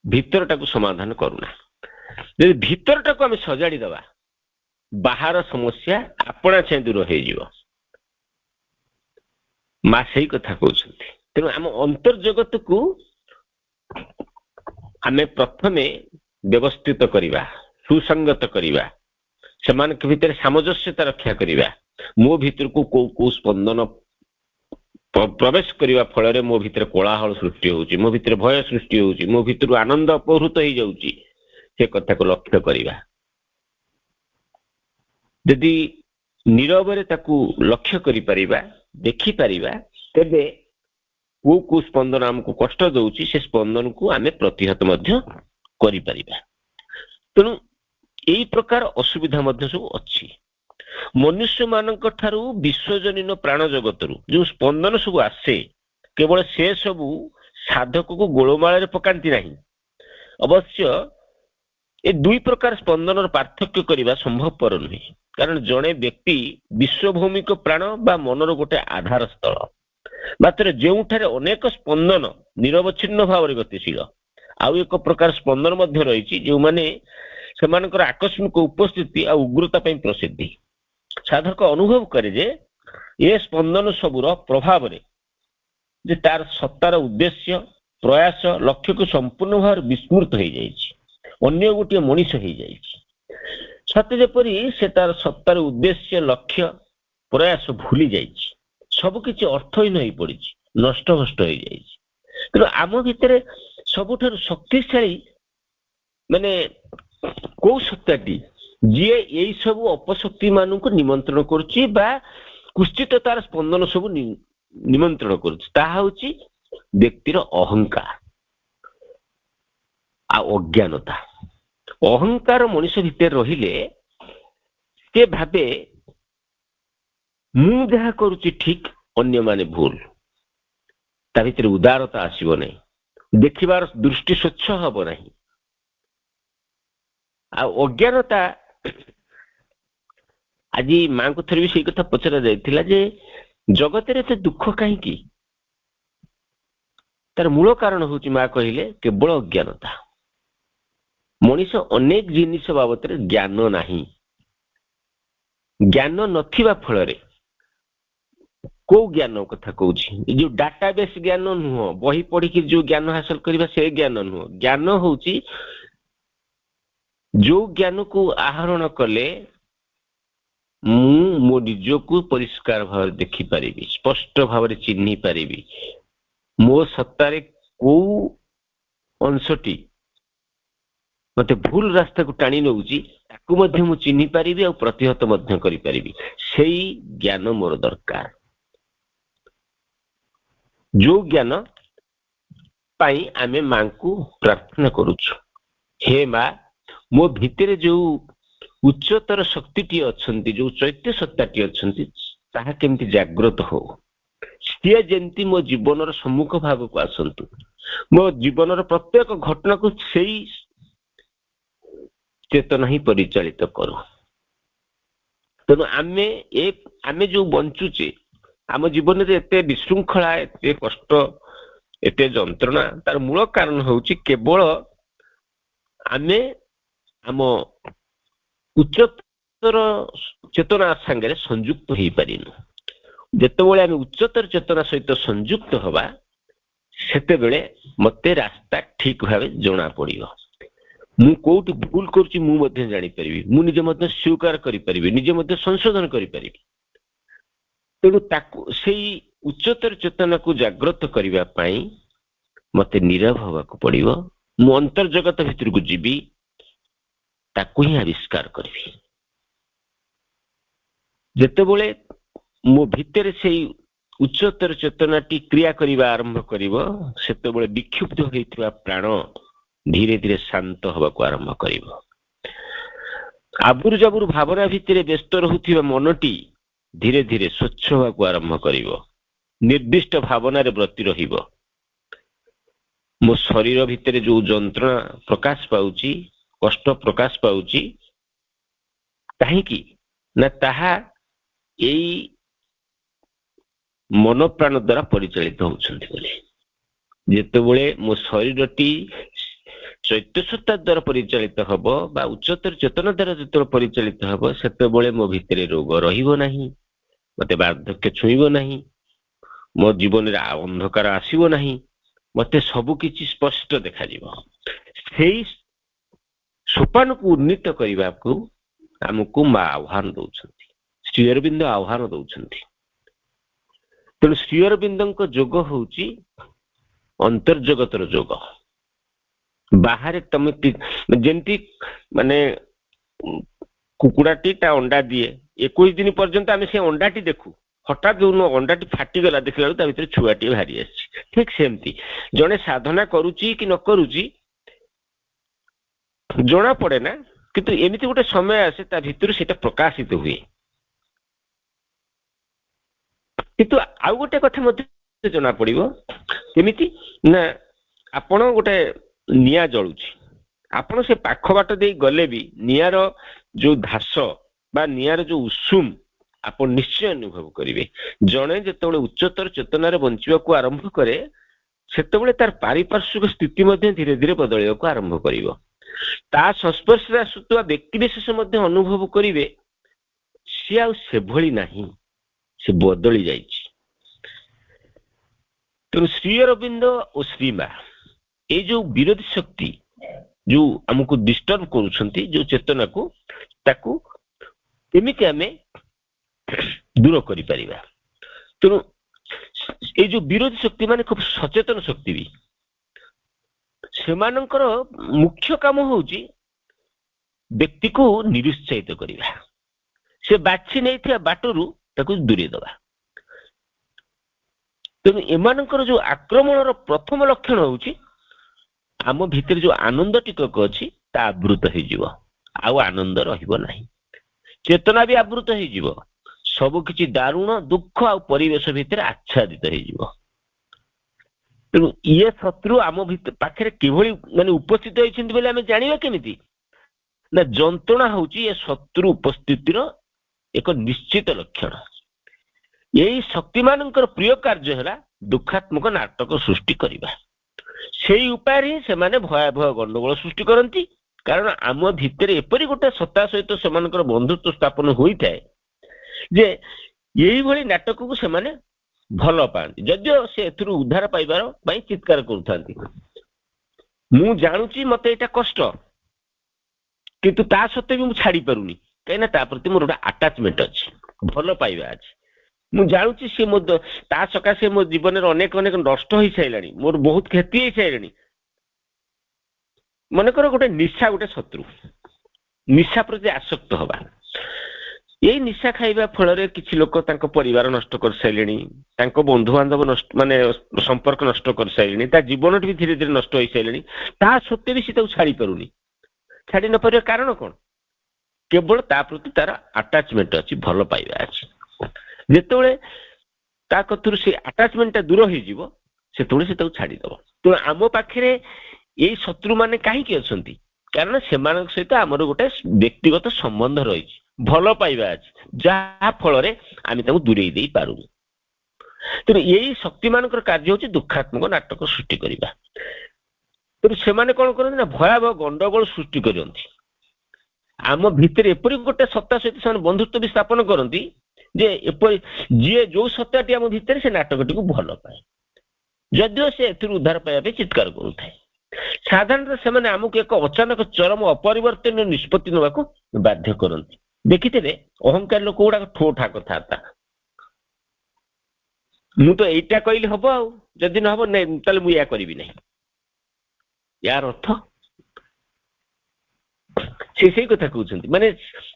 ଭିତରଟାକୁ ସମାଧାନ କରୁନା। ଯଦି ଭିତରଟାକୁ ଆମେ ସଜାଡି ଦେବା, ବାହାର ସମସ୍ୟା ଆପଣା ଛାଏଁ ଦୂର ହେଇଯିବ। ମା ସେଇ କଥା କହୁଛନ୍ତି। ତେଣୁ ଆମ ଅନ୍ତର୍ଜଗତକୁ ଆମେ ପ୍ରଥମେ ବ୍ୟବସ୍ଥିତ କରିବା, ସୁସଙ୍ଗତ କରିବା, ସେମାନଙ୍କ ଭିତରେ ସାମଞ୍ଜସ୍ୟତା ରକ୍ଷା କରିବା। ମୋ ଭିତରକୁ କୋଉ କୋଉ ସ୍ପନ୍ଦନ ପ୍ରବେଶ କରିବା ଫଳରେ ମୋ ଭିତରେ କୋଳାହଳ ସୃଷ୍ଟି ହଉଛି, ମୋ ଭିତରେ ଭୟ ସୃଷ୍ଟି ହଉଛି, ମୋ ଭିତରୁ ଆନନ୍ଦ ଅପହୃତ ହେଇଯାଉଛି, ସେ କଥାକୁ ଲକ୍ଷ୍ୟ କରିବା। ଯଦି ନୀରବରେ ତାକୁ ଲକ୍ଷ୍ୟ କରିପାରିବା, ଦେଖିପାରିବା, ତେବେ କୋଉ କୋଉ ସ୍ପନ୍ଦନ ଆମକୁ କଷ୍ଟ ଦଉଛି ସେ ସ୍ପନ୍ଦନକୁ ଆମେ ପ୍ରତିହତ ମଧ୍ୟ କରିପାରିବା। ତେଣୁ ଏଇ ପ୍ରକାର ଅସୁବିଧା ମଧ୍ୟ ସବୁ ଅଛି। ମନୁଷ୍ୟ ମାନଙ୍କ ଠାରୁ ବିଶ୍ୱଜନୀନ ପ୍ରାଣ ଜଗତରୁ ଯୋଉ ସ୍ପନ୍ଦନ ସବୁ ଆସେ, କେବଳ ସେ ସବୁ ସାଧକକୁ ଗୋଳମାଳରେ ପକାନ୍ତି ନାହିଁ। ଅବଶ୍ୟ ଏ ଦୁଇ ପ୍ରକାର ସ୍ପନ୍ଦନର ପାର୍ଥକ୍ୟ କରିବା ସମ୍ଭବପର ନୁହେଁ, କାରଣ ଜଣେ ବ୍ୟକ୍ତି ବିଶ୍ୱଭୌମିକ ପ୍ରାଣ ବା ମନର ଗୋଟେ ଆଧାର ସ୍ଥଳ, ମାତ୍ର ଯେଉଁଠାରେ ଅନେକ ସ୍ପନ୍ଦନ ନିରବଚ୍ଛିନ୍ନ ଭାବରେ ଗତିଶୀଳ, ଆଉ ଏକ ପ୍ରକାର ସ୍ପନ୍ଦନ ମଧ୍ୟ ରହିଛି ଯେଉଁମାନେ ସେମାନଙ୍କର ଆକସ୍ମିକ ଉପସ୍ଥିତି ଆଉ ଉଗ୍ରତା ପାଇଁ ପ୍ରସିଦ୍ଧି। ସାଧକ ଅନୁଭବ କରେ ଯେ ଏ ସ୍ପନ୍ଦନ ସବୁର ପ୍ରଭାବରେ ଯେ ତାର ସତ୍ତାର ଉଦ୍ଦେଶ୍ୟ, ପ୍ରୟାସ, ଲକ୍ଷ୍ୟକୁ ସମ୍ପୂର୍ଣ୍ଣ ଭାବରେ ବିସ୍ମୃତ ହେଇଯାଇଛି, ଅନ୍ୟ ଗୋଟିଏ ମଣିଷ ହେଇଯାଇଛି। ସତେ ଯେପରି ସେ ତାର ସତ୍ତାର ଉଦ୍ଦେଶ୍ୟ, ଲକ୍ଷ୍ୟ, ପ୍ରୟାସ ଭୁଲି ଯାଇଛି, ସବୁକିଛି ଅର୍ଥହୀନ ହେଇ ପଡିଛି, ନଷ୍ଟଭଷ୍ଟ ହେଇଯାଇଛି। ତେଣୁ ଆମ ଭିତରେ ସବୁଠାରୁ ଶକ୍ତିଶାଳୀ ମାନେ କୋଉ ସତ୍ତାଟି ଯିଏ ଏଇ ସବୁ ଅପଶକ୍ତି ମାନଙ୍କୁ ନିମନ୍ତ୍ରଣ କରୁଛି ବା କୁଶ୍ଚିତ ତାର ସ୍ପନ୍ଦନ ସବୁ ନିମନ୍ତ୍ରଣ କରୁଛି, ତାହା ହଉଛି ବ୍ୟକ୍ତିର ଅହଙ୍କାର ଆଉ ଅଜ୍ଞାନତା। ଅହଙ୍କାର ମଣିଷ ଭିତରେ ରହିଲେ ସେ ଭାବେ ମୁଁ ଯାହା କରୁଛି ଠିକ, ଅନ୍ୟମାନେ ଭୁଲ। ତା ଭିତରେ ଉଦାରତା ଆସିବ ନାହିଁ, ଦେଖିବାର ଦୃଷ୍ଟି ସ୍ୱଚ୍ଛ ହବ ନାହିଁ। ଆଉ ଅଜ୍ଞାନତା, ଆଜି ମାଙ୍କୁ ଥରେ ବି ସେଇ କଥା ପଚରା ଯାଇଥିଲା ଯେ ଜଗତରେ ଏତେ ଦୁଃଖ କାହିଁକି? ତାର ମୂଳ କାରଣ ହଉଛି ମା କହିଲେ କେବଳ ଅଜ୍ଞାନତା। ମଣିଷ ଅନେକ ଜିନିଷ ବାବଦରେ ଜ୍ଞାନ ନାହିଁ। ଜ୍ଞାନ ନଥିବା ଫଳରେ, କୋଉ ଜ୍ଞାନ କଥା କହୁଛି, ଯୋଉ ଡାଟାବେସ୍ ଜ୍ଞାନ ନୁହଁ, ବହି ପଢିକି ଯୋଉ ଜ୍ଞାନ ହାସଲ କରିବା ସେ ଜ୍ଞାନ ନୁହଁ। ଜ୍ଞାନ ହଉଛି ଯୋଉ ଜ୍ଞାନକୁ ଆହରଣ କଲେ ମୁଁ ମୋ ନିଜକୁ ପରିଷ୍କାର ଭାବରେ ଦେଖିପାରିବି, ସ୍ପଷ୍ଟ ଭାବରେ ଚିହ୍ନି ପାରିବି, ମୋ ସତ୍ତାରେ କୋଉ ଅଂଶଟି ମତେ ଭୁଲ ରାସ୍ତାକୁ ଟାଣି ନଉଛି ତାକୁ ମଧ୍ୟ ମୁଁ ଚିହ୍ନି ପାରିବି ଆଉ ପ୍ରତିହତ ମଧ୍ୟ କରିପାରିବି। ସେଇ ଜ୍ଞାନ ମୋର ଦରକାର। ଯୋଉ ଜ୍ଞାନ ପାଇଁ ଆମେ ମାଙ୍କୁ ପ୍ରାର୍ଥନା କରୁଛୁ, ହେ ମା, ମୋ ଭିତରେ ଯୋଉ ଉଚ୍ଚତର ଶକ୍ତିଟିଏ ଅଛନ୍ତି, ଯୋଉ ଚୈତ୍ୟ ସତ୍ତାଟି ଅଛନ୍ତି, ତାହା କେମିତି ଜାଗ୍ରତ ହଉ, ସିଏ ଯେମିତି ମୋ ଜୀବନର ସମ୍ମୁଖ ଭାଗକୁ ଆସନ୍ତୁ, ମୋ ଜୀବନର ପ୍ରତ୍ୟେକ ଘଟଣାକୁ ସେଇ ଚେତନା ହିଁ ପରିଚାଳିତ କରୁ। ତେଣୁ ଆମେ ଯୋଉ ବଞ୍ଚୁଛେ ଆମ ଜୀବନରେ ଏତେ ବିଶୃଙ୍ଖଳା, ଏତେ କଷ୍ଟ, ଏତେ ଯନ୍ତ୍ରଣା, ତାର ମୂଳ କାରଣ ହଉଛି କେବଳ ଆମେ ଆମ ଉଚ୍ଚତର ଚେତନା ସାଙ୍ଗରେ ସଂଯୁକ୍ତ ହେଇପାରିନୁ। ଯେତେବେଳେ ଆମେ ଉଚ୍ଚତର ଚେତନା ସହିତ ସଂଯୁକ୍ତ ହବା, ସେତେବେଳେ ମତେ ରାସ୍ତା ଠିକ ଭାବେ ଜଣା ପଡିବ। ମୁଁ କୋଉଠି ଭୁଲ କରୁଛି ମୁଁ ମଧ୍ୟ ଜାଣିପାରିବି, ମୁଁ ନିଜେ ମଧ୍ୟ ସ୍ୱୀକାର କରିପାରିବି, ନିଜେ ମଧ୍ୟ ସଂଶୋଧନ କରିପାରିବି। ତେଣୁ ତାକୁ ସେଇ ଉଚ୍ଚତର ଚେତନାକୁ ଜାଗ୍ରତ କରିବା ପାଇଁ ମତେ ନୀରବ ହବାକୁ ପଡିବ। ମୁଁ ଅନ୍ତର୍ଜଗତ ଭିତରକୁ ଯିବି, ତାକୁ ହିଁ ଆବିଷ୍କାର କରିବି। ଯେତେବେଳେ ମୋ ଭିତରେ ସେଇ ଉଚ୍ଚତର ଚେତନାଟି କ୍ରିୟା କରିବା ଆରମ୍ଭ କରିବ, ସେତେବେଳେ ବିକ୍ଷୁବ୍ଧ ହୋଇଥିବା ପ୍ରାଣ ଧୀରେ ଧୀରେ ଶାନ୍ତ ହେବାକୁ ଆରମ୍ଭ କରିବ। ଆବୁରୁ ଜାବୁରୁ ଭାବନା ଭିତରେ ବ୍ୟସ୍ତ ରହୁଥିବା ମନଟି ଧୀରେ ଧୀରେ ସ୍ୱଚ୍ଛ ହେବାକୁ ଆରମ୍ଭ କରିବ, ନିର୍ଦ୍ଦିଷ୍ଟ ଭାବନାରେ ବ୍ରତୀ ରହିବ। ମୋ ଶରୀର ଭିତରେ ଯୋଉ ଯନ୍ତ୍ରଣା ପ୍ରକାଶ ପାଉଛି, କଷ୍ଟ ପ୍ରକାଶ ପାଉଛି, କାହିଁକି ନା ତାହା ଏଇ ମନ ପ୍ରାଣ ଦ୍ୱାରା ପରିଚାଳିତ ହେଉଛନ୍ତି ବୋଲି। ଯେତେବେଳେ ମୋ ଶରୀରଟି ଚୈତ୍ୟ ସତ୍ତା ଦ୍ୱାରା ପରିଚାଳିତ ହବ ବା ଉଚ୍ଚତର ଚେତନା ଦ୍ୱାରା ଯେତେବେଳେ ପରିଚାଳିତ ହବ, ସେତେବେଳେ ମୋ ଭିତରେ ରୋଗ ରହିବ ନାହିଁ, ମତେ ବାର୍ଦ୍ଧକ୍ୟ ଛୁଇଁବ ନାହିଁ, ମୋ ଜୀବନରେ ଅନ୍ଧକାର ଆସିବ ନାହିଁ, ମତେ ସବୁ କିଛି ସ୍ପଷ୍ଟ ଦେଖାଯିବ। ସେଇ ସୋପାନକୁ ଉନ୍ନୀତ କରିବାକୁ ଆମକୁ ମା ଆହ୍ୱାନ ଦଉଛନ୍ତି, ଶ୍ରୀ ଅରବିନ୍ଦ ଆହ୍ୱାନ ଦଉଛନ୍ତି। ତେଣୁ ଶ୍ରୀ ଅରବିନ୍ଦଙ୍କ ଯୋଗ ହଉଛି ଅନ୍ତର୍ଜଗତର ଯୋଗ। ବାହାରେ ତମେ ଯେମିତି ମାନେ କୁକୁଡ଼ାଟି ତା ଅଣ୍ଡା ଦିଏ, 21 ଦିନ ପର୍ଯ୍ୟନ୍ତ ଆମେ ସେ ଅଣ୍ଡାଟି ଦେଖୁ, ହଠାତ୍ ଯୋଉ ଅଣ୍ଡାଟି ଫାଟିଗଲା ଦେଖିଲା ବେଳକୁ ତା ଭିତରେ ଛୁଆଟିଏ ବାହାରି ଆସିଛି। ଠିକ ସେମିତି ଜଣେ ସାଧନା କରୁଛି କି ନ କରୁଛି ଜଣା ପଡେ ନା, କିନ୍ତୁ ଏମିତି ଗୋଟେ ସମୟ ଆସେ ତା ଭିତରୁ ସେଇଟା ପ୍ରକାଶିତ ହୁଏ। କିନ୍ତୁ ଆଉ ଗୋଟେ କଥା ମଧ୍ୟ ଜଣା ପଡିବ, କେମିତି ନା ଆପଣ ଗୋଟେ ନିଆଁ ଜଳୁଛି, ଆପଣ ସେ ପାଖ ବାଟ ଦେଇ ଗଲେ ବି ନିଆଁର ଯୋଉ ଧାସ ବା ନିଆଁର ଯୋଉ ଉଷୁମ ଆପଣ ନିଶ୍ଚୟ ଅନୁଭବ କରିବେ। ଜଣେ ଯେତେବେଳେ ଉଚ୍ଚତର ଚେତନାରେ ବଞ୍ଚିବାକୁ ଆରମ୍ଭ କରେ, ସେତେବେଳେ ତାର ପାରିପାର୍ଶ୍ୱିକ ସ୍ଥିତି ମଧ୍ୟ ଧୀରେ ଧୀରେ ବଦଳିବାକୁ ଆରମ୍ଭ କରିବ। ତା ସଂସ୍ପର୍ଶରେ ଆସୁଥିବା ବ୍ୟକ୍ତି ବିଶେଷ ମଧ୍ୟ ଅନୁଭବ କରିବେ ସିଏ ଆଉ ସେଭଳି ନାହିଁ, ସେ ବଦଳି ଯାଇଛି। ତେଣୁ ଶ୍ରୀ ଅରବିନ୍ଦ ଓ ଶ୍ରୀମା ଏଇ ଯୋଉ ବିରୋଧୀ ଶକ୍ତି ଯୋଉ ଆମକୁ ଡିଷ୍ଟର୍ବ କରୁଛନ୍ତି, ଯୋଉ ଚେତନାକୁ, ତାକୁ କେମିତି ଆମେ ଦୂର କରିପାରିବା। ତେଣୁ ଏଇ ଯୋଉ ବିରୋଧୀ ଶକ୍ତି ମାନେ ଖୁବ ସଚେତନ ଶକ୍ତି ବି, ସେମାନଙ୍କର ମୁଖ୍ୟ କାମ ହଉଛି ବ୍ୟକ୍ତିକୁ ନିରୁତ୍ସାହିତ କରିବା, ସେ ବାଛି ନେଇଥିବା ବାଟରୁ ତାକୁ ଦୂରେଇ ଦେବା। ତେଣୁ ଏମାନଙ୍କର ଯୋଉ ଆକ୍ରମଣର ପ୍ରଥମ ଲକ୍ଷଣ ହଉଛି ଆମ ଭିତରେ ଯୋଉ ଆନନ୍ଦ ଟିକକ ଅଛି ତା ଆବୃତ ହେଇଯିବ, ଆଉ ଆନନ୍ଦ ରହିବ ନାହିଁ, ଚେତନା ବି ଆବୃତ ହେଇଯିବ, ସବୁ କିଛି ଦାରୁଣ ଦୁଃଖ ଆଉ ପରିବେଶ ଭିତରେ ଆଚ୍ଛାଦିତ ହେଇଯିବ। ତେଣୁ ଇଏ ଶତ୍ରୁ ଆମ ପାଖରେ କିଭଳି ମାନେ ଉପସ୍ଥିତ ହେଇଛନ୍ତି ବୋଲି ଆମେ ଜାଣିବା କେମିତି ନା, ଯନ୍ତ୍ରଣା ହଉଛି ଏ ଶତ୍ରୁ ଉପସ୍ଥିତିର ଏକ ନିଶ୍ଚିତ ଲକ୍ଷଣ। ଏଇ ଶକ୍ତି ମାନଙ୍କର ପ୍ରିୟ କାର୍ଯ୍ୟ ହେଲା ଦୁଃଖାତ୍ମକ ନାଟକ ସୃଷ୍ଟି କରିବା। ସେଇ ଉପାୟରେ ହିଁ ସେମାନେ ଭୟାବହ ଗଣ୍ଡଗୋଳ ସୃଷ୍ଟି କରନ୍ତି, କାରଣ ଆମ ଭିତରେ ଏପରି ଗୋଟେ ସତ୍ତା ସହିତ ସେମାନଙ୍କର ବନ୍ଧୁତ୍ୱ ସ୍ଥାପନ ହୋଇଥାଏ ଯେ ଏଇଭଳି ନାଟକକୁ ସେମାନେ ଭଲ ପାଆନ୍ତି, ଯଦିଓ ସେ ଏଥିରୁ ଉଦ୍ଧାର ପାଇବାର ପାଇଁ ଚିତ୍କାର କରୁଥାନ୍ତି। ମୁଁ ଜାଣୁଛି ମତେ ଏଇଟା କଷ୍ଟ, କିନ୍ତୁ ତା ସତ୍ତ୍ୱେ ବି ମୁଁ ଛାଡି ପାରୁନି, କାହିଁକିନା ତା ପ୍ରତି ମୋର ଗୋଟେ ଆଟାଚମେଣ୍ଟ ଅଛି, ଭଲ ପାଇବା ଅଛି। ମୁଁ ଜାଣୁଛି ସେ ତା ସକାଶେ ମୋ ଜୀବନରେ ଅନେକ ଅନେକ ନଷ୍ଟ ହେଇସାରିଲାଣି, ମୋର ବହୁତ କ୍ଷତି ହେଇସାରିଲାଣି। ମନେକର ଗୋଟେ ନିଶା, ଗୋଟେ ଶତ୍ରୁ, ନିଶା ପ୍ରତି ଆସକ୍ତ ହବା। ଏଇ ନିଶା ଖାଇବା ଫଳରେ କିଛି ଲୋକ ତାଙ୍କ ପରିବାର ନଷ୍ଟ କରିସାରିଲେଣି, ତାଙ୍କ ବନ୍ଧୁବାନ୍ଧବ ମାନେ ସମ୍ପର୍କ ନଷ୍ଟ କରିସାରିଲେଣି, ତା ଜୀବନଟି ବି ଧୀରେ ଧୀରେ ନଷ୍ଟ ହେଇସାରିଲେଣି। ତା ସତ୍ତ୍ୱେ ବି ସେ ତାକୁ ଛାଡି ପାରୁନି। ଛାଡି ନ ପାରିବାର କାରଣ କଣ? କେବଳ ତା ପ୍ରତି ତାର ଆଟାଚମେଣ୍ଟ ଅଛି, ଭଲ ପାଇବା ଅଛି। ଯେତେବେଳେ ତା କତରୁ ସେ ଆଟାଚମେଣ୍ଟଟା ଦୂର ହେଇଯିବ, ସେତେବେଳେ ସେ ତାକୁ ଛାଡିଦବ। ତେଣୁ ଆମ ପାଖରେ ଏଇ ଶତ୍ରୁ ମାନେ କାହିଁକି ଅଛନ୍ତି? କାରଣ ସେମାନଙ୍କ ସହିତ ଆମର ଗୋଟେ ବ୍ୟକ୍ତିଗତ ସମ୍ବନ୍ଧ ରହିଛି, ଭଲ ପାଇବା ଅଛି, ଯାହା ଫଳରେ ଆମେ ତାକୁ ଦୂରେଇ ଦେଇ ପାରୁନୁ। ତେଣୁ ଏଇ ଶକ୍ତି ମାନଙ୍କର କାର୍ଯ୍ୟ ହଉଛି ଦୁଃଖାତ୍ମକ ନାଟକ ସୃଷ୍ଟି କରିବା। ତେଣୁ ସେମାନେ କଣ କରନ୍ତି ନା ଭୟାବହ ଗଣ୍ଡଗୋଳ ସୃଷ୍ଟି କରନ୍ତି। ଆମ ଭିତରେ ଏପରି ଗୋଟେ ସତ୍ତା ସହିତ ସେମାନେ ବନ୍ଧୁତ୍ୱ ବି ସ୍ଥାପନ କରନ୍ତି ଯେ ଏପରି ଯିଏ ଯୋଉ ସତ୍ତାଟି ଆମ ଭିତରେ ସେ ନାଟକଟିକୁ ଭଲ ପାଏ, ଯଦିଓ ସେ ଏଥିରୁ ଉଦ୍ଧାର ପାଇବା ପାଇଁ ଚିତ୍କାର କରୁଥାଏ। ସାଧାରଣତଃ ସେମାନେ ଆମକୁ ଏକ ଅଚାନକ ଚରମ ଅପରିବର୍ତ୍ତନୀୟ ନିଷ୍ପତ୍ତି ନେବାକୁ ବାଧ୍ୟ କରନ୍ତି। ଦେଖିଥିବେ ଅହଙ୍କାରୀ ଲୋକ ଗୁଡାକ ଠୋଠା କଥାବାର୍ତ୍ତା, ମୁଁ ତ ଏଇଟା କହିଲେ ହବ, ଆଉ ଯଦି ନହବ ତାହେଲେ ମୁଁ ଏଇଆ କରିବି ନାହିଁ। ୟାର ଅର୍ଥ ସେ ସେଇ କଥା କହୁଛନ୍ତି, ମାନେ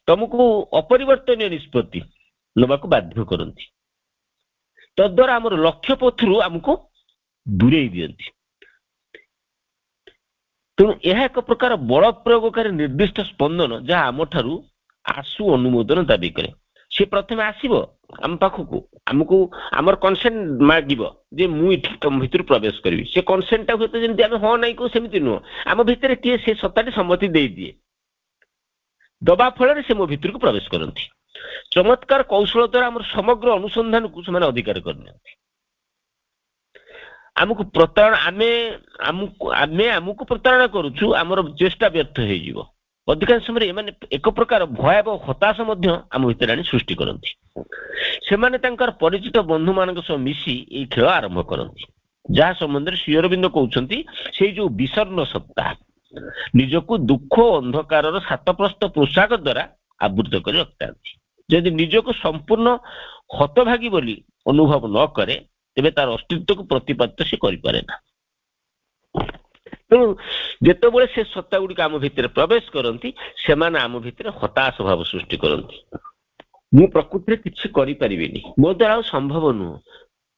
ତମକୁ ଅପରିବର୍ତ୍ତନୀୟ ନିଷ୍ପତ୍ତି ନେବାକୁ ବାଧ୍ୟ କରନ୍ତି, ତଦ୍ୱାରା ଆମର ଲକ୍ଷ୍ୟ ପଥରୁ ଆମକୁ ଦୂରେଇ ଦିଅନ୍ତି। ତେଣୁ ଏହା ଏକ ପ୍ରକାର ବଳ ପ୍ରୟୋଗକାରୀ ନିର୍ଦ୍ଦିଷ୍ଟ ସ୍ପନ୍ଦନ ଯାହା ଆମଠାରୁ ଆଶୁ ଅନୁମୋଦନ ଦାବି କରେ। ସେ ପ୍ରଥମେ ଆସିବ ଆମ ପାଖକୁ, ଆମକୁ ଆମର କନସେଣ୍ଟ ମାଗିବ ଯେ ମୁଁ ଏଠି ତମ ଭିତରୁ ପ୍ରବେଶ କରିବି। ସେ କନସେଣ୍ଟଟା ହୁଏତ ଯେମିତି ଆମେ ହଁ ନାଇଁ କହୁ ସେମିତି ନୁହଁ, ଆମ ଭିତରେ କିଏ ସେ ସତ୍ତାଟି ସମ୍ମତି ଦେଇଦିଏ, ଦବା ଫଳରେ ସେ ମୋ ଭିତରକୁ ପ୍ରବେଶ କରନ୍ତି। ଚମତ୍କାର କୌଶଳ ଦ୍ୱାରା ଆମର ସମଗ୍ର ଅନୁସନ୍ଧାନକୁ ସେମାନେ ଅଧିକାର କରିନିଅନ୍ତି। ଆମକୁ ପ୍ରତାରଣା ଆମକୁ ପ୍ରତାରଣା କରୁଛୁ, ଆମର ଚେଷ୍ଟା ବ୍ୟର୍ଥ ହେଇଯିବ। ଅଧିକାଂଶ ସମୟରେ ଏମାନେ ଏକ ପ୍ରକାର ଭୟାବହ ହତାଶ ମଧ୍ୟ ଆମ ଭିତରେ ଆଣି ସୃଷ୍ଟି କରନ୍ତି। ସେମାନେ ତାଙ୍କର ପରିଚିତ ବନ୍ଧୁମାନଙ୍କ ସହ ମିଶି ଏଇ ଖେଳ ଆରମ୍ଭ କରନ୍ତି, ଯାହା ସମ୍ବନ୍ଧରେ ଶ୍ରୀ ଅରବିନ୍ଦ କହୁଛନ୍ତି ସେଇ ଯୋଉ ବିଷର୍ଣ୍ଣ ସତ୍ତା ନିଜକୁ ଦୁଃଖ ଓ ଅନ୍ଧକାରର ସାତପ୍ରସ୍ତ ପୋଷାକ ଦ୍ୱାରା ଆବୃତ କରି ରଖିଥାନ୍ତି। ଯଦି ନିଜକୁ ସମ୍ପୂର୍ଣ୍ଣ ହତଭାଗୀ ବୋଲି ଅନୁଭବ ନ କରେ ତେବେ ତାର ଅସ୍ତିତ୍ୱକୁ ପ୍ରତିପାଦିତ ସେ କରିପାରେ ନା। ତେଣୁ ଯେତେବେଳେ ସେ ସତ୍ତା ଗୁଡ଼ିକ ଆମ ଭିତରେ ପ୍ରବେଶ କରନ୍ତି ସେମାନେ ଆମ ଭିତରେ ହତାଶ ଭାବ ସୃଷ୍ଟି କରନ୍ତି। ମୁଁ ପ୍ରକୃତିରେ କିଛି କରିପାରିବିନି, ମୋ ଦ୍ୱାରା ଆଉ ସମ୍ଭବ ନୁହଁ,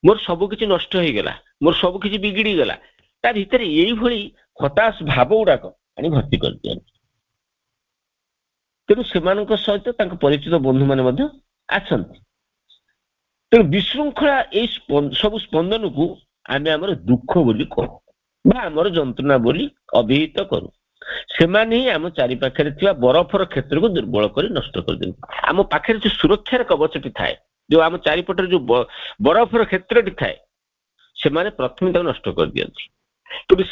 ମୋର ସବୁ କିଛି ନଷ୍ଟ ହେଇଗଲା, ମୋର ସବୁ କିଛି ବିଗିଡିଗଲା, ତା ଭିତରେ ଏଇଭଳି ହତାଶ ଭାବ ଗୁଡାକ ଆଣି ଭର୍ତ୍ତି କରିଦିଅନ୍ତି। ତେଣୁ ସେମାନଙ୍କ ସହିତ ତାଙ୍କ ପରିଚିତ ବନ୍ଧୁମାନେ ମଧ୍ୟ ଆସନ୍ତି। ତେଣୁ ବିଶୃଙ୍ଖଳା ଏଇ ସବୁ ସ୍ପନ୍ଦନକୁ ଆମେ ଆମର ଦୁଃଖ ବୋଲି କହୁ ବା ଆମର ଯନ୍ତ୍ରଣା ବୋଲି ଅଭିହିତ କରୁ। ସେମାନେ ହିଁ ଆମ ଚାରି ପାଖରେ ଥିବା ବରଫର କ୍ଷେତ୍ରକୁ ଦୁର୍ବଳ କରି ନଷ୍ଟ କରିଦିଅନ୍ତି। ଆମ ପାଖରେ ଯୋଉ ସୁରକ୍ଷାର କବଚଟି ଥାଏ, ଯୋଉ ଆମ ଚାରିପଟରେ ଯୋଉ ବରଫର କ୍ଷେତ୍ରଟି ଥାଏ, ସେମାନେ ପ୍ରଥମେ ତାକୁ ନଷ୍ଟ କରିଦିଅନ୍ତି। ତେଣୁ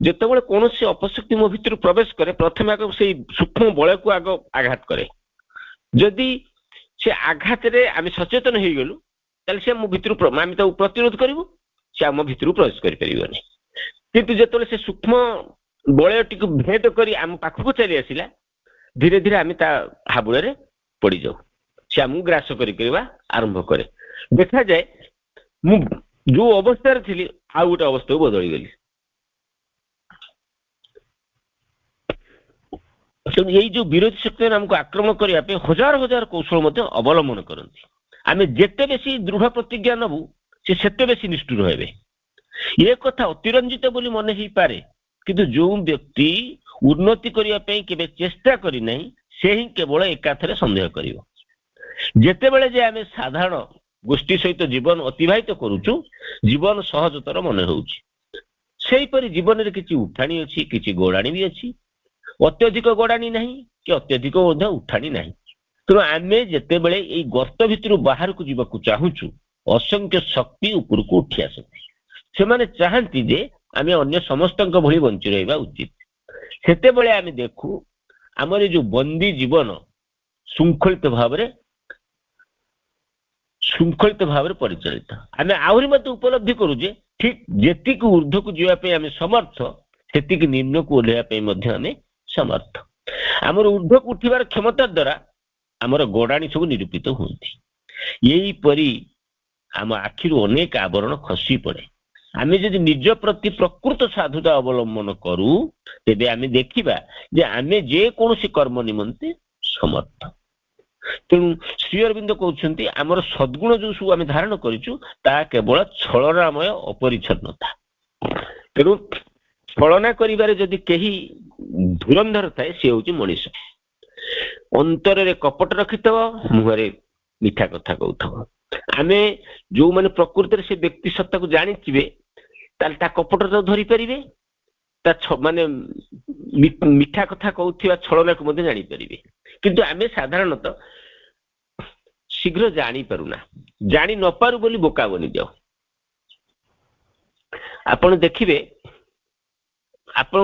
ଯେତେବେଳେ କୌଣସି ଅପଶକ୍ତି ମୋ ଭିତରୁ ପ୍ରବେଶ କରେ ପ୍ରଥମେ ଆଗ ସେଇ ସୂକ୍ଷ୍ମ ବଳୟକୁ ଆଗ ଆଘାତ କରେ। ଯଦି ସେ ଆଘାତରେ ଆମେ ସଚେତନ ହେଇଗଲୁ ତାହେଲେ ସେ ଆମ ଭିତରୁ ଆମେ ତାକୁ ପ୍ରତିରୋଧ କରିବୁ, ସେ ଆମ ଭିତରକୁ ପ୍ରବେଶ କରିପାରିବନି। କିନ୍ତୁ ଯେତେବେଳେ ସେ ସୂକ୍ଷ୍ମ ବଳୟଟିକୁ ଭେଦ କରି ଆମ ପାଖକୁ ଚାଲି ଆସିଲା ଧୀରେ ଧୀରେ ଆମେ ତା ହାବୁଳରେ ପଡିଯାଉ, ସେ ଆମକୁ ଗ୍ରାସ କରିବା ଆରମ୍ଭ କରେ। ଦେଖାଯାଏ ମୁଁ ଯୋଉ ଅବସ୍ଥାରେ ଥିଲି ଆଉ ଗୋଟେ ଅବସ୍ଥାକୁ ବଦଳିଗଲି। ଏଇ ଯୋଉ ବିରୋଧୀ ଶକ୍ତିମାନେ ଆମକୁ ଆକ୍ରମଣ କରିବା ପାଇଁ ହଜାର ହଜାର କୌଶଳ ମଧ୍ୟ ଅବଲମ୍ବନ କରନ୍ତି। ଆମେ ଯେତେ ବେଶୀ ଦୃଢ ପ୍ରତିଜ୍ଞା ନେବୁ ସେ ସେତେ ବେଶୀ ନିଷ୍ଠୁର ହେବେ। ଏ କଥା ଅତିରଞ୍ଜିତ ବୋଲି ମନେ ହେଇପାରେ, କିନ୍ତୁ ଯୋଉ ବ୍ୟକ୍ତି ଉନ୍ନତି କରିବା ପାଇଁ କେବେ ଚେଷ୍ଟା କରିନାହିଁ ସେ ହିଁ କେବଳ ଏକାଥରେ ସନ୍ଦେହ କରିବ। ଯେତେବେଳେ ଯେ ଆମେ ସାଧାରଣ ଗୋଷ୍ଠୀ ସହିତ ଜୀବନ ଅତିବାହିତ କରୁଛୁ ଜୀବନ ସହଜତର ମନେ ହେଉଛି। ସେହିପରି ଜୀବନରେ କିଛି ଉଠାଣି ଅଛି, କିଛି ଗୋଡାଣି ବି ଅଛି। ଅତ୍ୟଧିକ ଗୋଡାଣି ନାହିଁ କି ଅତ୍ୟଧିକ ମଧ୍ୟ ଉଠାଣି ନାହିଁ। ତେଣୁ ଆମେ ଯେତେବେଳେ ଏଇ ଗର୍ତ୍ତ ଭିତରୁ ବାହାରକୁ ଯିବାକୁ ଚାହୁଁଛୁ ଅସଂଖ୍ୟ ଶକ୍ତି ଉପରକୁ ଉଠି ଆସନ୍ତି। ସେମାନେ ଚାହାନ୍ତି ଯେ ଆମେ ଅନ୍ୟ ସମସ୍ତଙ୍କ ଭଳି ବଞ୍ଚି ରହିବା ଉଚିତ। ସେତେବେଳେ ଆମେ ଦେଖୁ ଆମର ଏ ଯୋଉ ବନ୍ଦୀ ଜୀବନ ଶୃଙ୍ଖଳିତ ଭାବରେ ପରିଚାଳିତ। ଆମେ ଆହୁରି ମଧ୍ୟ ଉପଲବ୍ଧି କରୁ ଯେ ଠିକ ଯେତିକି ଊର୍ଦ୍ଧ୍ୱକୁ ଯିବା ପାଇଁ ଆମେ ସମର୍ଥ ସେତିକି ନିମ୍ନକୁ ଓହ୍ଲାଇବା ପାଇଁ ମଧ୍ୟ ଆମେ ସମର୍ଥ। ଆମର ଊର୍ଦ୍ଧ୍ୱକୁ ଉଠିବାର କ୍ଷମତା ଦ୍ୱାରା ଆମର ଗୋଡାଣି ସବୁ ନିରୂପିତ ହୁଅନ୍ତି। ଏହିପରି ଆମ ଆଖିରୁ ଅନେକ ଆବରଣ ଖସି ପଡେ। ଆମେ ଯଦି ନିଜ ପ୍ରତି ପ୍ରକୃତ ସାଧୁତା ଅବଲମ୍ବନ କରୁ ତେବେ ଆମେ ଦେଖିବା ଯେ ଆମେ ଯେକୌଣସି କର୍ମ ନିମନ୍ତେ ସମର୍ଥ। ତେଣୁ ଶ୍ରୀ ଅରବିନ୍ଦ କହୁଛନ୍ତି ଆମର ସଦ୍ଗୁଣ ଯୋଉ ସବୁ ଆମେ ଧାରଣ କରିଛୁ ତାହା କେବଳ ଛଳନାମୟ ଅପରିଚ୍ଛନ୍ନତା। ତେଣୁ ଛଳନା କରିବାରେ ଯଦି କେହି ଧୁରନ୍ଧର ଥାଏ ସେ ହେଉଛି ମଣିଷ। ଅନ୍ତରରେ କପଟ ରଖିଥିବ, ମୁହଁରେ ମିଠା କଥା କହୁଥିବ। ଆମେ ଯୋଉମାନେ ପ୍ରକୃତରେ ସେ ବ୍ୟକ୍ତି ସତ୍ତାକୁ ଜାଣିଥିବେ ତାହେଲେ ତା କପଟତା ଧରିପାରିବେ, ତା ମାନେ ମିଠା କଥା କହୁଥିବା ଛଳନାକୁ ମଧ୍ୟ ଜାଣିପାରିବେ। କିନ୍ତୁ ଆମେ ସାଧାରଣତଃ ଶୀଘ୍ର ଜାଣିପାରୁନା, ଜାଣି ନପାରୁ ବୋଲି ବୋକା ବନିଯାଉ। ଆପଣ ଦେଖିବେ, ଆପଣ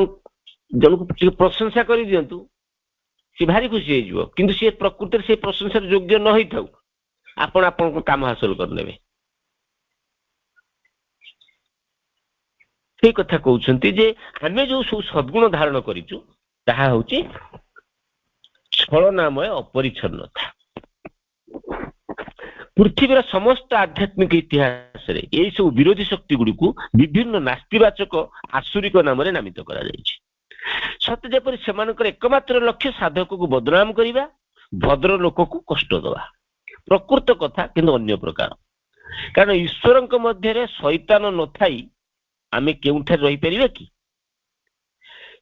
ଜଣକୁ ଟିକେ ପ୍ରଶଂସା କରିଦିଅନ୍ତୁ, ସେ ଭାରି ଖୁସି ହେଇଯିବ, କିନ୍ତୁ ସେ ପ୍ରକୃତରେ ସେ ପ୍ରଶଂସାର ଯୋଗ୍ୟ ନ ହେଇଥାଉ ଆପଣ ଆପଣଙ୍କ କାମ ହାସଲ କରିନେବେ। ସେଇ କଥା କହୁଛନ୍ତି ଯେ ଆମେ ଯୋଉ ସବୁ ସଦ୍ଗୁଣ ଧାରଣ କରିଛୁ ତାହା ହଉଛି ଛଳନାମୟ ଅପରିଚ୍ଛନ୍ନତା। ପୃଥିବୀର ସମସ୍ତ ଆଧ୍ୟାତ୍ମିକ ଇତିହାସରେ ଏଇ ସବୁ ବିରୋଧୀ ଶକ୍ତି ଗୁଡିକୁ ବିଭିନ୍ନ ନାସ୍ତିବାଚକ ଆସୁରିକ ନାମରେ ନାମିତ କରାଯାଇଛି। ସତେ ଯେପରି ସେମାନଙ୍କର ଏକମାତ୍ର ଲକ୍ଷ୍ୟ ସାଧକକୁ ବଦନାମ କରିବା, ଭଦ୍ର ଲୋକକୁ କଷ୍ଟ ଦେବା। ପ୍ରକୃତ କଥା କିନ୍ତୁ ଅନ୍ୟ ପ୍ରକାର। କାରଣ ଈଶ୍ୱରଙ୍କ ମଧ୍ୟରେ ଶୈତାନ ନଥାଇ ଆମେ କେଉଁଠାରେ ରହିପାରିବା କି?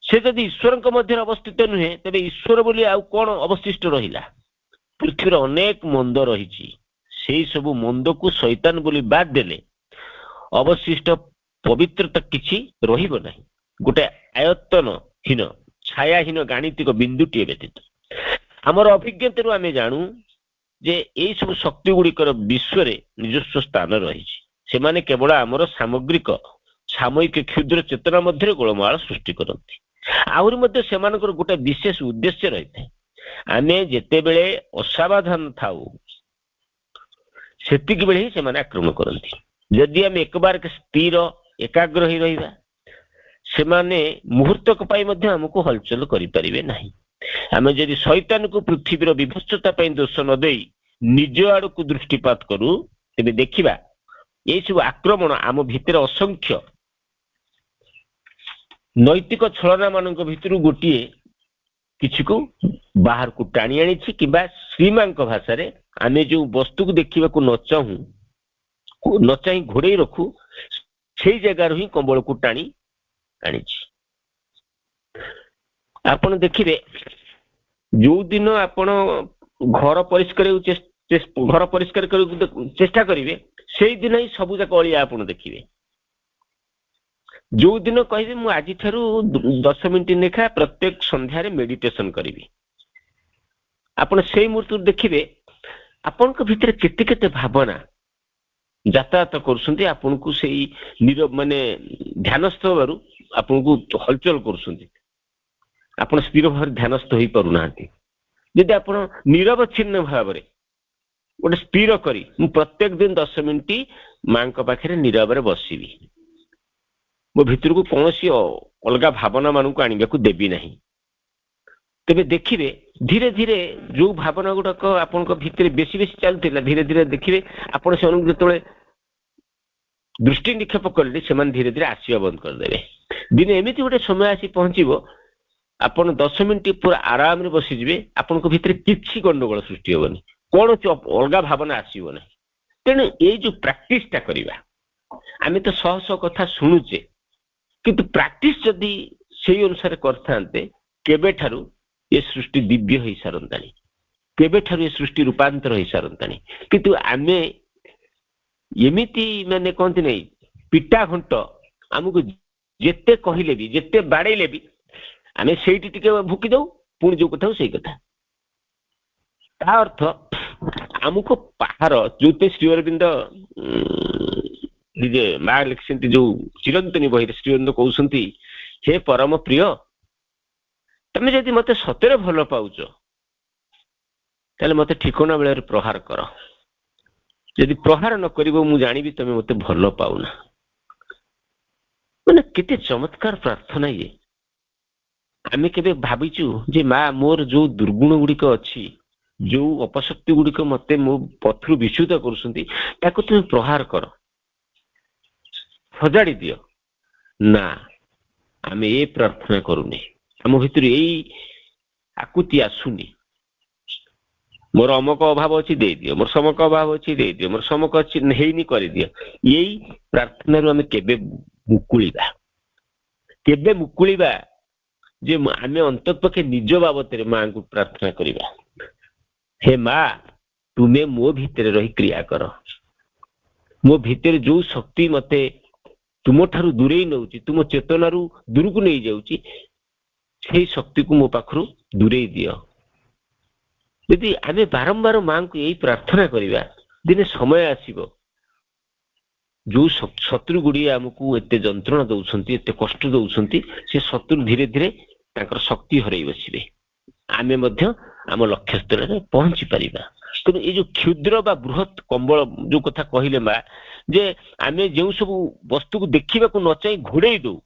ସେ ଯଦି ଈଶ୍ୱରଙ୍କ ମଧ୍ୟରେ ଅବସ୍ଥିତ ନୁହେଁ ତେବେ ଈଶ୍ୱର ବୋଲି ଆଉ କଣ ଅବଶିଷ୍ଟ ରହିଲା? ପୃଥିବୀରେ ଅନେକ ମନ୍ଦ ରହିଛି, ସେଇ ସବୁ ମନ୍ଦକୁ ଶୈତାନ ବୋଲି ବାଦ ଦେଲେ ଅବଶିଷ୍ଟ ପବିତ୍ରତା କିଛି ରହିବ ନାହିଁ, ଗୋଟେ ଆୟତନହୀନ ଛାୟାହୀନ ଗାଣିତିକ ବିନ୍ଦୁଟିଏ ବ୍ୟତୀତ। ଆମର ଅଭିଜ୍ଞତାରୁ ଆମେ ଜାଣୁ ଯେ ଏଇ ସବୁ ଶକ୍ତି ଗୁଡିକର ବିଶ୍ୱରେ ନିଜସ୍ୱ ସ୍ଥାନ ରହିଛି। ସେମାନେ କେବଳ ଆମର ସାମଗ୍ରିକ ସାମୟିକ କ୍ଷୁଦ୍ର ଚେତନା ମଧ୍ୟରେ ଗୋଳମାଳ ସୃଷ୍ଟି କରନ୍ତି। ଆହୁରି ମଧ୍ୟ ସେମାନଙ୍କର ଗୋଟେ ବିଶେଷ ଉଦ୍ଦେଶ୍ୟ ରହିଥାଏ। ଆମେ ଯେତେବେଳେ ଅସାବଧାନ ଥାଉ ସେତିକି ବେଳେ ହିଁ ସେମାନେ ଆକ୍ରମଣ କରନ୍ତି। ଯଦି ଆମେ ଏକବାର ସ୍ଥିର ଏକାଗ୍ର ହେଇ ରହିବା ସେମାନେ ମୁହୂର୍ତ୍ତକ ପାଇଁ ମଧ୍ୟ ଆମକୁ ହଲଚଲ କରିପାରିବେ ନାହିଁ। ଆମେ ଯଦି ଶୈତାନକୁ ପୃଥିବୀର ବିଭତ୍ସତା ପାଇଁ ଦୋଷ ନ ଦେଇ ନିଜ ଆଡକୁ ଦୃଷ୍ଟିପାତ କରୁ ତେବେ ଦେଖିବା ଏଇସବୁ ଆକ୍ରମଣ ଆମ ଭିତରେ ଅସଂଖ୍ୟ ନୈତିକ ଛଳନା ମାନଙ୍କ ଭିତରୁ ଗୋଟିଏ କିଛିକୁ ବାହାରକୁ ଟାଣି ଆଣିଛି, କିମ୍ବା ଶ୍ରୀମାଙ୍କ ଭାଷାରେ ଆମେ ଯୋଉ ବସ୍ତୁକୁ ଦେଖିବାକୁ ନ ଚାହିଁ ଘୋଡେଇ ରଖୁ ସେଇ ଜାଗାରୁ ହିଁ କମ୍ବଳକୁ ଟାଣି ଆଣିଛି। ଆପଣ ଦେଖିବେ ଯୋଉ ଦିନ ଆପଣ ଘର ପରିଷ୍କାର କରିବାକୁ ଚେଷ୍ଟା କରିବେ ସେଇଦିନ ହିଁ ସବୁ ଯାକ ଅଳିଆ ଆପଣ ଦେଖିବେ। ଯୋଉ ଦିନ କହିବେ ମୁଁ ଆଜିଠାରୁ 10 ମିନିଟ ଲେଖା ପ୍ରତ୍ୟେକ ସନ୍ଧ୍ୟାରେ ମେଡିଟେସନ କରିବି, ଆପଣ ସେଇ ମୁହୂର୍ତ୍ତରୁ ଦେଖିବେ ଆପଣଙ୍କ ଭିତରେ କେତେ କେତେ ଭାବନା ଯାତାୟାତ କରୁଛନ୍ତି, ଆପଣଙ୍କୁ ସେଇ ଧ୍ୟାନସ୍ଥ ହେବାରୁ ଆପଣଙ୍କୁ ହଲଚଲ କରୁଛନ୍ତି, ଆପଣ ସ୍ଥିର ଭାବରେ ଧ୍ୟାନସ୍ଥ ହେଇପାରୁନାହାନ୍ତି। ଯଦି ଆପଣ ନିରବଚ୍ଛିନ୍ନ ଭାବରେ ଗୋଟେ ସ୍ଥିର କରି ମୁଁ ପ୍ରତ୍ୟେକ ଦିନ 10 ମିନିଟ ମାଙ୍କ ପାଖରେ ନିରବରେ ବସିବି, ମୋ ଭିତରକୁ କୌଣସି ଅଲଗା ଭାବନା ମାନଙ୍କୁ ଆଣିବାକୁ ଦେବି ନାହିଁ, ତେବେ ଦେଖିବେ ଧୀରେ ଧୀରେ ଯୋଉ ଭାବନା ଗୁଡାକ ଆପଣଙ୍କ ଭିତରେ ବେଶୀ ବେଶୀ ଚାଲୁଥିଲା ଧୀରେ ଧୀରେ ଦେଖିବେ ଆପଣ ସେମାନଙ୍କୁ ଯେତେବେଳେ ଦୃଷ୍ଟି ନିକ୍ଷେପ କଲେ ସେମାନେ ଧୀରେ ଧୀରେ ଆସିବା ବନ୍ଦ କରିଦେବେ। ଦିନେ ଏମିତି ଗୋଟେ ସମୟ ଆସି ପହଞ୍ଚିବ ଆପଣ 10 ମିନିଟ ପୁରା ଆରାମରେ ବସିଯିବେ, ଆପଣଙ୍କ ଭିତରେ କିଛି ଗଣ୍ଡଗୋଳ ସୃଷ୍ଟି ହେବନି, କୌଣସି ଅଲଗା ଭାବନା ଆସିବ ନାହିଁ। ତେଣୁ ଏଇ ଯୋଉ ପ୍ରାକ୍ଟିସଟା କରିବା, ଆମେ ତ ଶହ ଶହ କଥା ଶୁଣୁଛେ କିନ୍ତୁ ପ୍ରାକ୍ଟିସ ଯଦି ସେଇ ଅନୁସାରେ କରିଥାନ୍ତେ କେବେଠାରୁ ଏ ସୃଷ୍ଟି ଦିବ୍ୟ ହେଇସାରନ୍ତାଣି, କେବେଠାରୁ ଏ ସୃଷ୍ଟି ରୂପାନ୍ତର ହେଇସାରନ୍ତାଣି। କିନ୍ତୁ ଆମେ ଏମିତି କହନ୍ତି ନାହିଁ ପିଟା ଘଣ୍ଟ, ଆମକୁ ଯେତେ କହିଲେ ବି ଯେତେ ବାଡେଇଲେ ବି ଆମେ ସେଇଠି ଟିକେ ଭୁକି ଦଉ, ପୁଣି ଯୋଉ କଥା ସେଇ କଥା। ତା ଅର୍ଥ ଆମକୁ ପାହାର ଯୋଉଥିପାଇଁ ଶ୍ରୀ ଅରବିନ୍ଦ ନିଜେ ମା ଲେଖିଛନ୍ତି ଯୋଉ ଚିରନ୍ତନୀ ବହିରେ ଶ୍ରୀ ଅରବିନ୍ଦ କହୁଛନ୍ତି, ହେ ପରମ ପ୍ରିୟ ତମେ ଯଦି ମତେ ସତରେ ଭଲ ପାଉଛ ତାହେଲେ ମତେ ଠିକଣା ବେଳରେ ପ୍ରହାର କର, ଯଦି ପ୍ରହାର ନ କରିବ ମୁଁ ଜାଣିବି ତମେ ମତେ ଭଲ ପାଉନା। କେତେ ଚମତ୍କାର ପ୍ରାର୍ଥନା ଇଏ। ଆମେ କେବେ ଭାବିଛୁ ଯେ ମା ମୋର ଯୋଉ ଦୁର୍ଗୁଣ ଗୁଡିକ ଅଛି, ଯୋଉ ଅପଶକ୍ତି ଗୁଡିକ ମତେ ମୋ ପଥରୁ ବିଚ୍ୟୁତ କରୁଛନ୍ତି ତାକୁ ତୁମେ ପ୍ରହାର କର, ସଜାଡି ଦିଅ? ନା, ଆମେ ଏ ପ୍ରାର୍ଥନା କରୁନି, ଆମ ଭିତରୁ ଏଇ ଆକୁତି ଆସୁନି। ମୋର ଅମକ ଅଭାବ ଅଛି ଦେଇଦିଅ, ମୋର ସମକ ଅଭାବ ଅଛି ଦେଇଦିଅ, ମୋର ସମକ ଅଛି ହେଇନି କରିଦିଅ। ଏଇ ପ୍ରାର୍ଥନାରୁ ଆମେ କେବେ ମୁକୁଳିବା ଯେ ଆମେ ଅନ୍ତତଃପକ୍ଷେ ନିଜ ବାବଦରେ ମାଙ୍କୁ ପ୍ରାର୍ଥନା କରିବା, ହେ ମା ତୁମେ ମୋ ଭିତରେ ରହି କ୍ରିୟା କର, ମୋ ଭିତରେ ଯୋଉ ଶକ୍ତି ମତେ ତୁମ ଠାରୁ ଦୂରେଇ ନେଉଛି, ତୁମ ଚେତନାରୁ ଦୂରକୁ ନେଇଯାଉଛି, ସେଇ ଶକ୍ତିକୁ ମୋ ପାଖରୁ ଦୂରେଇ ଦିଅ। ଯଦି ଆମେ ବାରମ୍ବାର ମାଙ୍କୁ ଏଇ ପ୍ରାର୍ଥନା କରିବା, ଦିନେ ସମୟ ଆସିବ ଯୋଉ ଶତ୍ରୁ ଗୁଡ଼ିଏ ଆମକୁ ଏତେ ଯନ୍ତ୍ରଣା ଦଉଛନ୍ତି, ଏତେ କଷ୍ଟ ଦଉଛନ୍ତି, ସେ ଶତ୍ରୁ ଧୀରେ ଧୀରେ ତାଙ୍କର ଶକ୍ତି ହରାଇ ବସିବେ, ଆମେ ମଧ୍ୟ ଆମ ଲକ୍ଷ୍ୟ ସ୍ଥଳରେ ପହଞ୍ଚି ପାରିବା। ତେଣୁ ଏଇ ଯୋଉ କ୍ଷୁଦ୍ର ବା ବୃହତ କମ୍ବଳ ଯୋଉ କଥା କହିଲେ ମା, ଯେ ଆମେ ଯେଉଁ ସବୁ ବସ୍ତୁକୁ ଦେଖିବାକୁ ନ ଚାହିଁ ଘୋଡେଇ ଦଉ,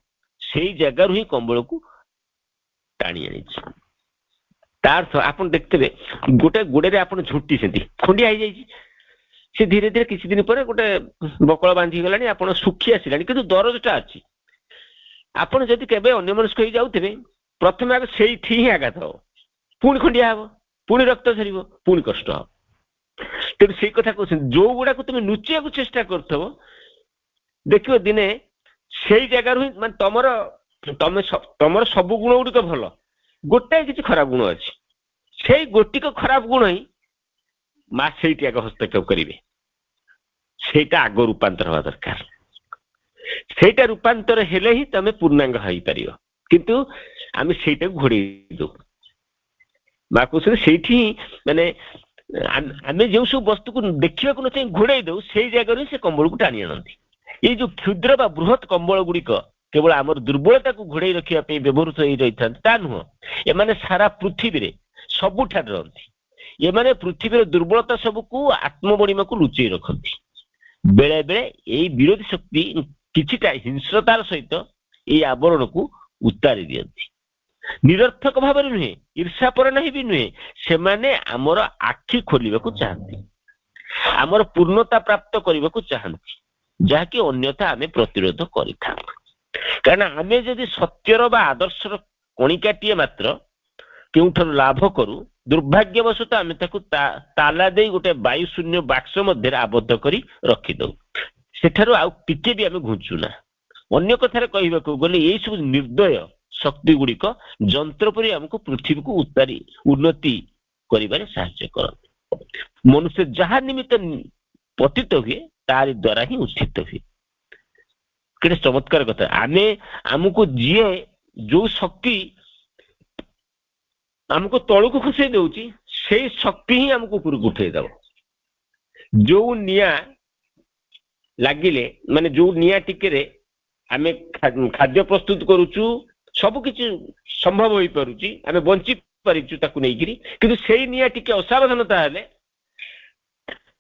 ସେଇ ଜାଗାରୁ ହିଁ କମ୍ବଳକୁ ଟାଣି ଆଣିଛି। ତା ଅର୍ଥ ଆପଣ ଦେଖିଥିବେ ଗୋଟେ ଗୋଡରେ ଆପଣ ଝୁଣ୍ଟିଛନ୍ତି, ଖଣ୍ଡିଆ ହେଇଯାଇଛି, ସେ ଧୀରେ ଧୀରେ କିଛି ଦିନ ପରେ ଗୋଟେ ବକଳ ବାନ୍ଧି ଗଲାଣି, ଆପଣ ଶୁଖି ଆସିଲାଣି, କିନ୍ତୁ ଦରଜଟା ଅଛି। ଆପଣ ଯଦି କେବେ ଅନ୍ୟମନସ୍କ ହେଇ ଯାଉଥିବେ, ପ୍ରଥମେ ଆଗ ସେଇଠି ହିଁ ଆଘାତ ହବ, ପୁଣି ଖଣ୍ଡିଆ ହବ, ପୁଣି ରକ୍ତ ଝରିବ, ପୁଣି କଷ୍ଟ ହବ। ତେଣୁ ସେଇ କଥା କହୁଛନ୍ତି, ଯୋଉ ଗୁଡାକୁ ତୁମେ ଲୁଚିବାକୁ ଚେଷ୍ଟା କରୁଥିବ, ଦେଖିବ ଦିନେ ସେଇ ଜାଗାରୁ ହିଁ, ମାନେ ତମର ସବୁ ଗୁଣ ଗୁଡିକ ଭଲ, ଗୋଟାଏ କିଛି ଖରାପ ଗୁଣ ଅଛି, ସେଇ ଗୋଟିକ ଖରାପ ଗୁଣ ହିଁ ମା ସେଇଠି ଆଗ ହସ୍ତକ୍ଷେପ କରିବେ। ସେଇଟା ଆଗ ରୂପାନ୍ତର ହେବା ଦରକାର। ସେଇଟା ରୂପାନ୍ତର ହେଲେ ହିଁ ତମେ ପୂର୍ଣ୍ଣାଙ୍ଗ ହେଇପାରିବ, କିନ୍ତୁ ଆମେ ସେଇଟାକୁ ଘୋଡେଇ ଦଉ। ମା କହୁଛନ୍ତି ସେଇଠି ହିଁ, ମାନେ ଆମେ ଯେଉଁ ସବୁ ବସ୍ତୁକୁ ଦେଖିବାକୁ ନ ଚାହିଁ ଘୋଡେଇ ଦଉ, ସେଇ ଜାଗାରୁ ହିଁ ସେ କମ୍ବଳକୁ ଟାଣି ଆଣନ୍ତି। ଏଇ ଯୋଉ କ୍ଷୁଦ୍ର ବା ବୃହତ କମ୍ବଳ ଗୁଡିକ କେବଳ ଆମର ଦୁର୍ବଳତାକୁ ଘୋଡେଇ ରଖିବା ପାଇଁ ବ୍ୟବହୃତ ହେଇ ରହିଥାନ୍ତି ତା ନୁହଁ, ଏମାନେ ସାରା ପୃଥିବୀରେ ସବୁଠାରେ ରହନ୍ତି। ଏମାନେ ପୃଥିବୀର ଦୁର୍ବଳତା ସବୁକୁ ଆତ୍ମବଣିମାକୁ ଲୁଚେଇ ରଖନ୍ତି। ବେଳେ ବେଳେ ଏଇ ବିରୋଧୀ ଶକ୍ତି କିଛିଟା ହିଂସ୍ରତାର ସହିତ ଏଇ ଆବରଣକୁ ଉତାରି ଦିଅନ୍ତି। ନିରର୍ଥକ ଭାବରେ ନୁହେଁ, ଈର୍ଷା ପରେ ନାହିଁ ବି ନୁହେଁ, ସେମାନେ ଆମର ଆଖି ଖୋଲିବାକୁ ଚାହାନ୍ତି, ଆମର ପୂର୍ଣ୍ଣତା ପ୍ରାପ୍ତ କରିବାକୁ ଚାହାନ୍ତି, ଯାହାକି ଅନ୍ୟଥା ଆମେ ପ୍ରତିରୋଧ କରିଥାଉ। କାରଣ ଆମେ ଯଦି ସତ୍ୟର ବା ଆଦର୍ଶର କଣିକାଟିଏ ମାତ୍ର କେଉଁଠାରୁ ଲାଭ କରୁ, ଦୁର୍ଭାଗ୍ୟବଶତଃ ଆମେ ତାକୁ ତାଲା ଦେଇ ଗୋଟେ ବାୟୁ ଶୂନ୍ୟ ବାକ୍ସ ମଧ୍ୟରେ ଆବଦ୍ଧ କରି ରଖିଦଉ, ସେଠାରୁ ଆଉ ଟିକେ ବି ଆମେ ଘୁଞ୍ଚୁନା। ଅନ୍ୟ କଥାରେ କହିବାକୁ ଗଲେ ଏଇ ସବୁ ନିର୍ଦ୍ଦୟ ଶକ୍ତି ଗୁଡିକ ଯନ୍ତ୍ର ପରି ଆମକୁ ପୃଥିବୀକୁ ଉନ୍ନତି କରିବାରେ ସାହାଯ୍ୟ କରନ୍ତି। ମନୁଷ୍ୟ ଯାହା ନିମିତ୍ତ ପତିତ ହୁଏ, ତାରି ଦ୍ୱାରା ହିଁ ଉତ୍ଥିତ ହୁଏ। କେତେ ଚମତ୍କାର କଥା। ଆମକୁ ଯିଏ ଯୋଉ ଶକ୍ତି ଆମକୁ ତଳକୁ ଖସେଇ ଦଉଛି, ସେଇ ଶକ୍ତି ହିଁ ଆମକୁ ଉପରକୁ ଉଠେଇ ଦବ। ଯୋଉ ନିଆଁ ଲାଗିଲେ, ମାନେ ଯୋଉ ନିଆଁ ଟିକେରେ ଆମେ ଖାଦ୍ୟ ପ୍ରସ୍ତୁତ କରୁଛୁ, ସବୁ କିଛି ସମ୍ଭବ ହୋଇପାରୁଛି, ଆମେ ବଞ୍ଚି ପାରିଛୁ ତାକୁ ନେଇକିରି, କିନ୍ତୁ ସେଇ ନିଆଁ ଟିକେ ଅସାବଧାନତା ହେଲେ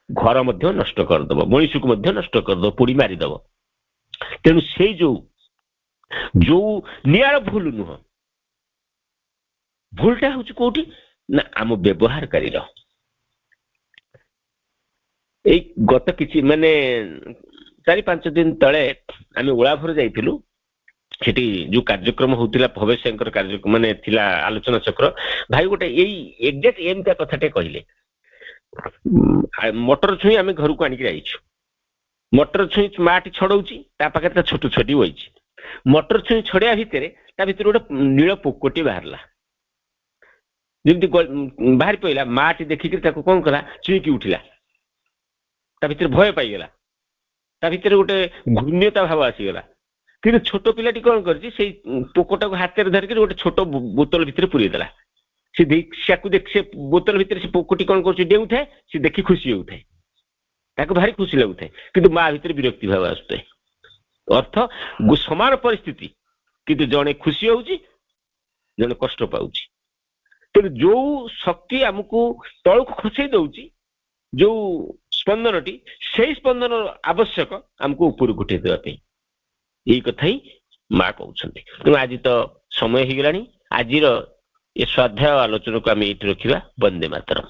ଘର ମଧ୍ୟ ନଷ୍ଟ କରିଦବ, ମଣିଷକୁ ମଧ୍ୟ ନଷ୍ଟ କରିଦବ, ପୋଡି ମାରିଦବ। ତେଣୁ ସେଇ ଯୋଉ ନିଆଁର ଭୁଲ ନୁହଁ, ଭୁଲଟା ହଉଛି କୋଉଠି ନା ଆମ ବ୍ୟବହାରକାରୀର। ଏଇ ଗତ କିଛି 4-5 ଦିନ ତଳେ ଆମେ ଓଳାଭର ଯାଇଥିଲୁ, ସେଠି ଯୋଉ କାର୍ଯ୍ୟକ୍ରମ ହଉଥିଲା ଭବେଶଙ୍କର କାର୍ଯ୍ୟକ୍ରମ ଥିଲା ଆଲୋଚନା ଚକ୍ର, ଭାଇ ଗୋଟେ ଏଇ ଏକ୍ଜାକ୍ଟ ଏମିତିଆ କଥାଟେ କହିଲେ। ମଟର ଛୁଇଁ ଆମେ ଘରକୁ ଆଣିକି ଯାଇଛୁ, ମଟର ଛୁଇଁ ମାଟି ଛଡଉଛି, ତା ପାଖରେ ତା ଛୋଟ ଛୁଆଟି ବଇଛି। ମଟର ଛୁଇଁ ଛଡେଇବା ଭିତରେ ତା ଭିତରେ ଗୋଟେ ନୀଳ ପୋକଟି ବାହାରିଲା। ଯେମିତି ବାହାରି ପଇଲା, ମାଟି ଦେଖିକି ତାକୁ କଣ କଲା, ଚୁଇଁକି ଉଠିଲା, ତା ଭିତରେ ଭୟ ପାଇଗଲା, ତା ଭିତରେ ଗୋଟେ ଘୃଣ୍ୟତା ଭାବ ଆସିଗଲା। କିନ୍ତୁ ଛୋଟ ପିଲାଟି କଣ କରିଛି, ସେଇ ପୋକଟାକୁ ହାତରେ ଧରିକି ଗୋଟେ ଛୋଟ ବୋତଲ ଭିତରେ ପୁରେଇ ଦେଲା। ସେ ବୋତଲ ଭିତରେ ସେ ପୋକଟି କଣ କରୁଛି, ଡେଉଁଥାଏ, ସେ ଦେଖି ଖୁସି ହେଉଥାଏ, ତାକୁ ଭାରି ଖୁସି ଲାଗୁଥାଏ, କିନ୍ତୁ ମା ଭିତରେ ବିରକ୍ତି ଭାବ ଆସୁଥାଏ। ଅର୍ଥ ସମାନ ପରିସ୍ଥିତି, କିନ୍ତୁ ଜଣେ ଖୁସି ହଉଛି, ଜଣେ କଷ୍ଟ ପାଉଛି। ତେଣୁ ଯୋଉ ଶକ୍ତି ଆମକୁ ତଳକୁ ଖସେଇ ଦଉଛି, ଯୋଉ ସ୍ପନ୍ଦନଟି, ସେଇ ସ୍ପନ୍ଦନ ଆବଶ୍ୟକ ଆମକୁ ଉପରକୁ ଉଠେଇ ଦେବା ପାଇଁ। ଏଇ କଥା ହିଁ ମା କହୁଛନ୍ତି। ତେଣୁ ଆଜି ତ ସମୟ ହେଇଗଲାଣି, ଆଜିର ଏ ସ୍ୱାଧ୍ୟାୟ ଆଲୋଚନାକୁ ଆମେ ଏଇଠି ରଖିବା। ବନ୍ଦେ ମାତରମ୍।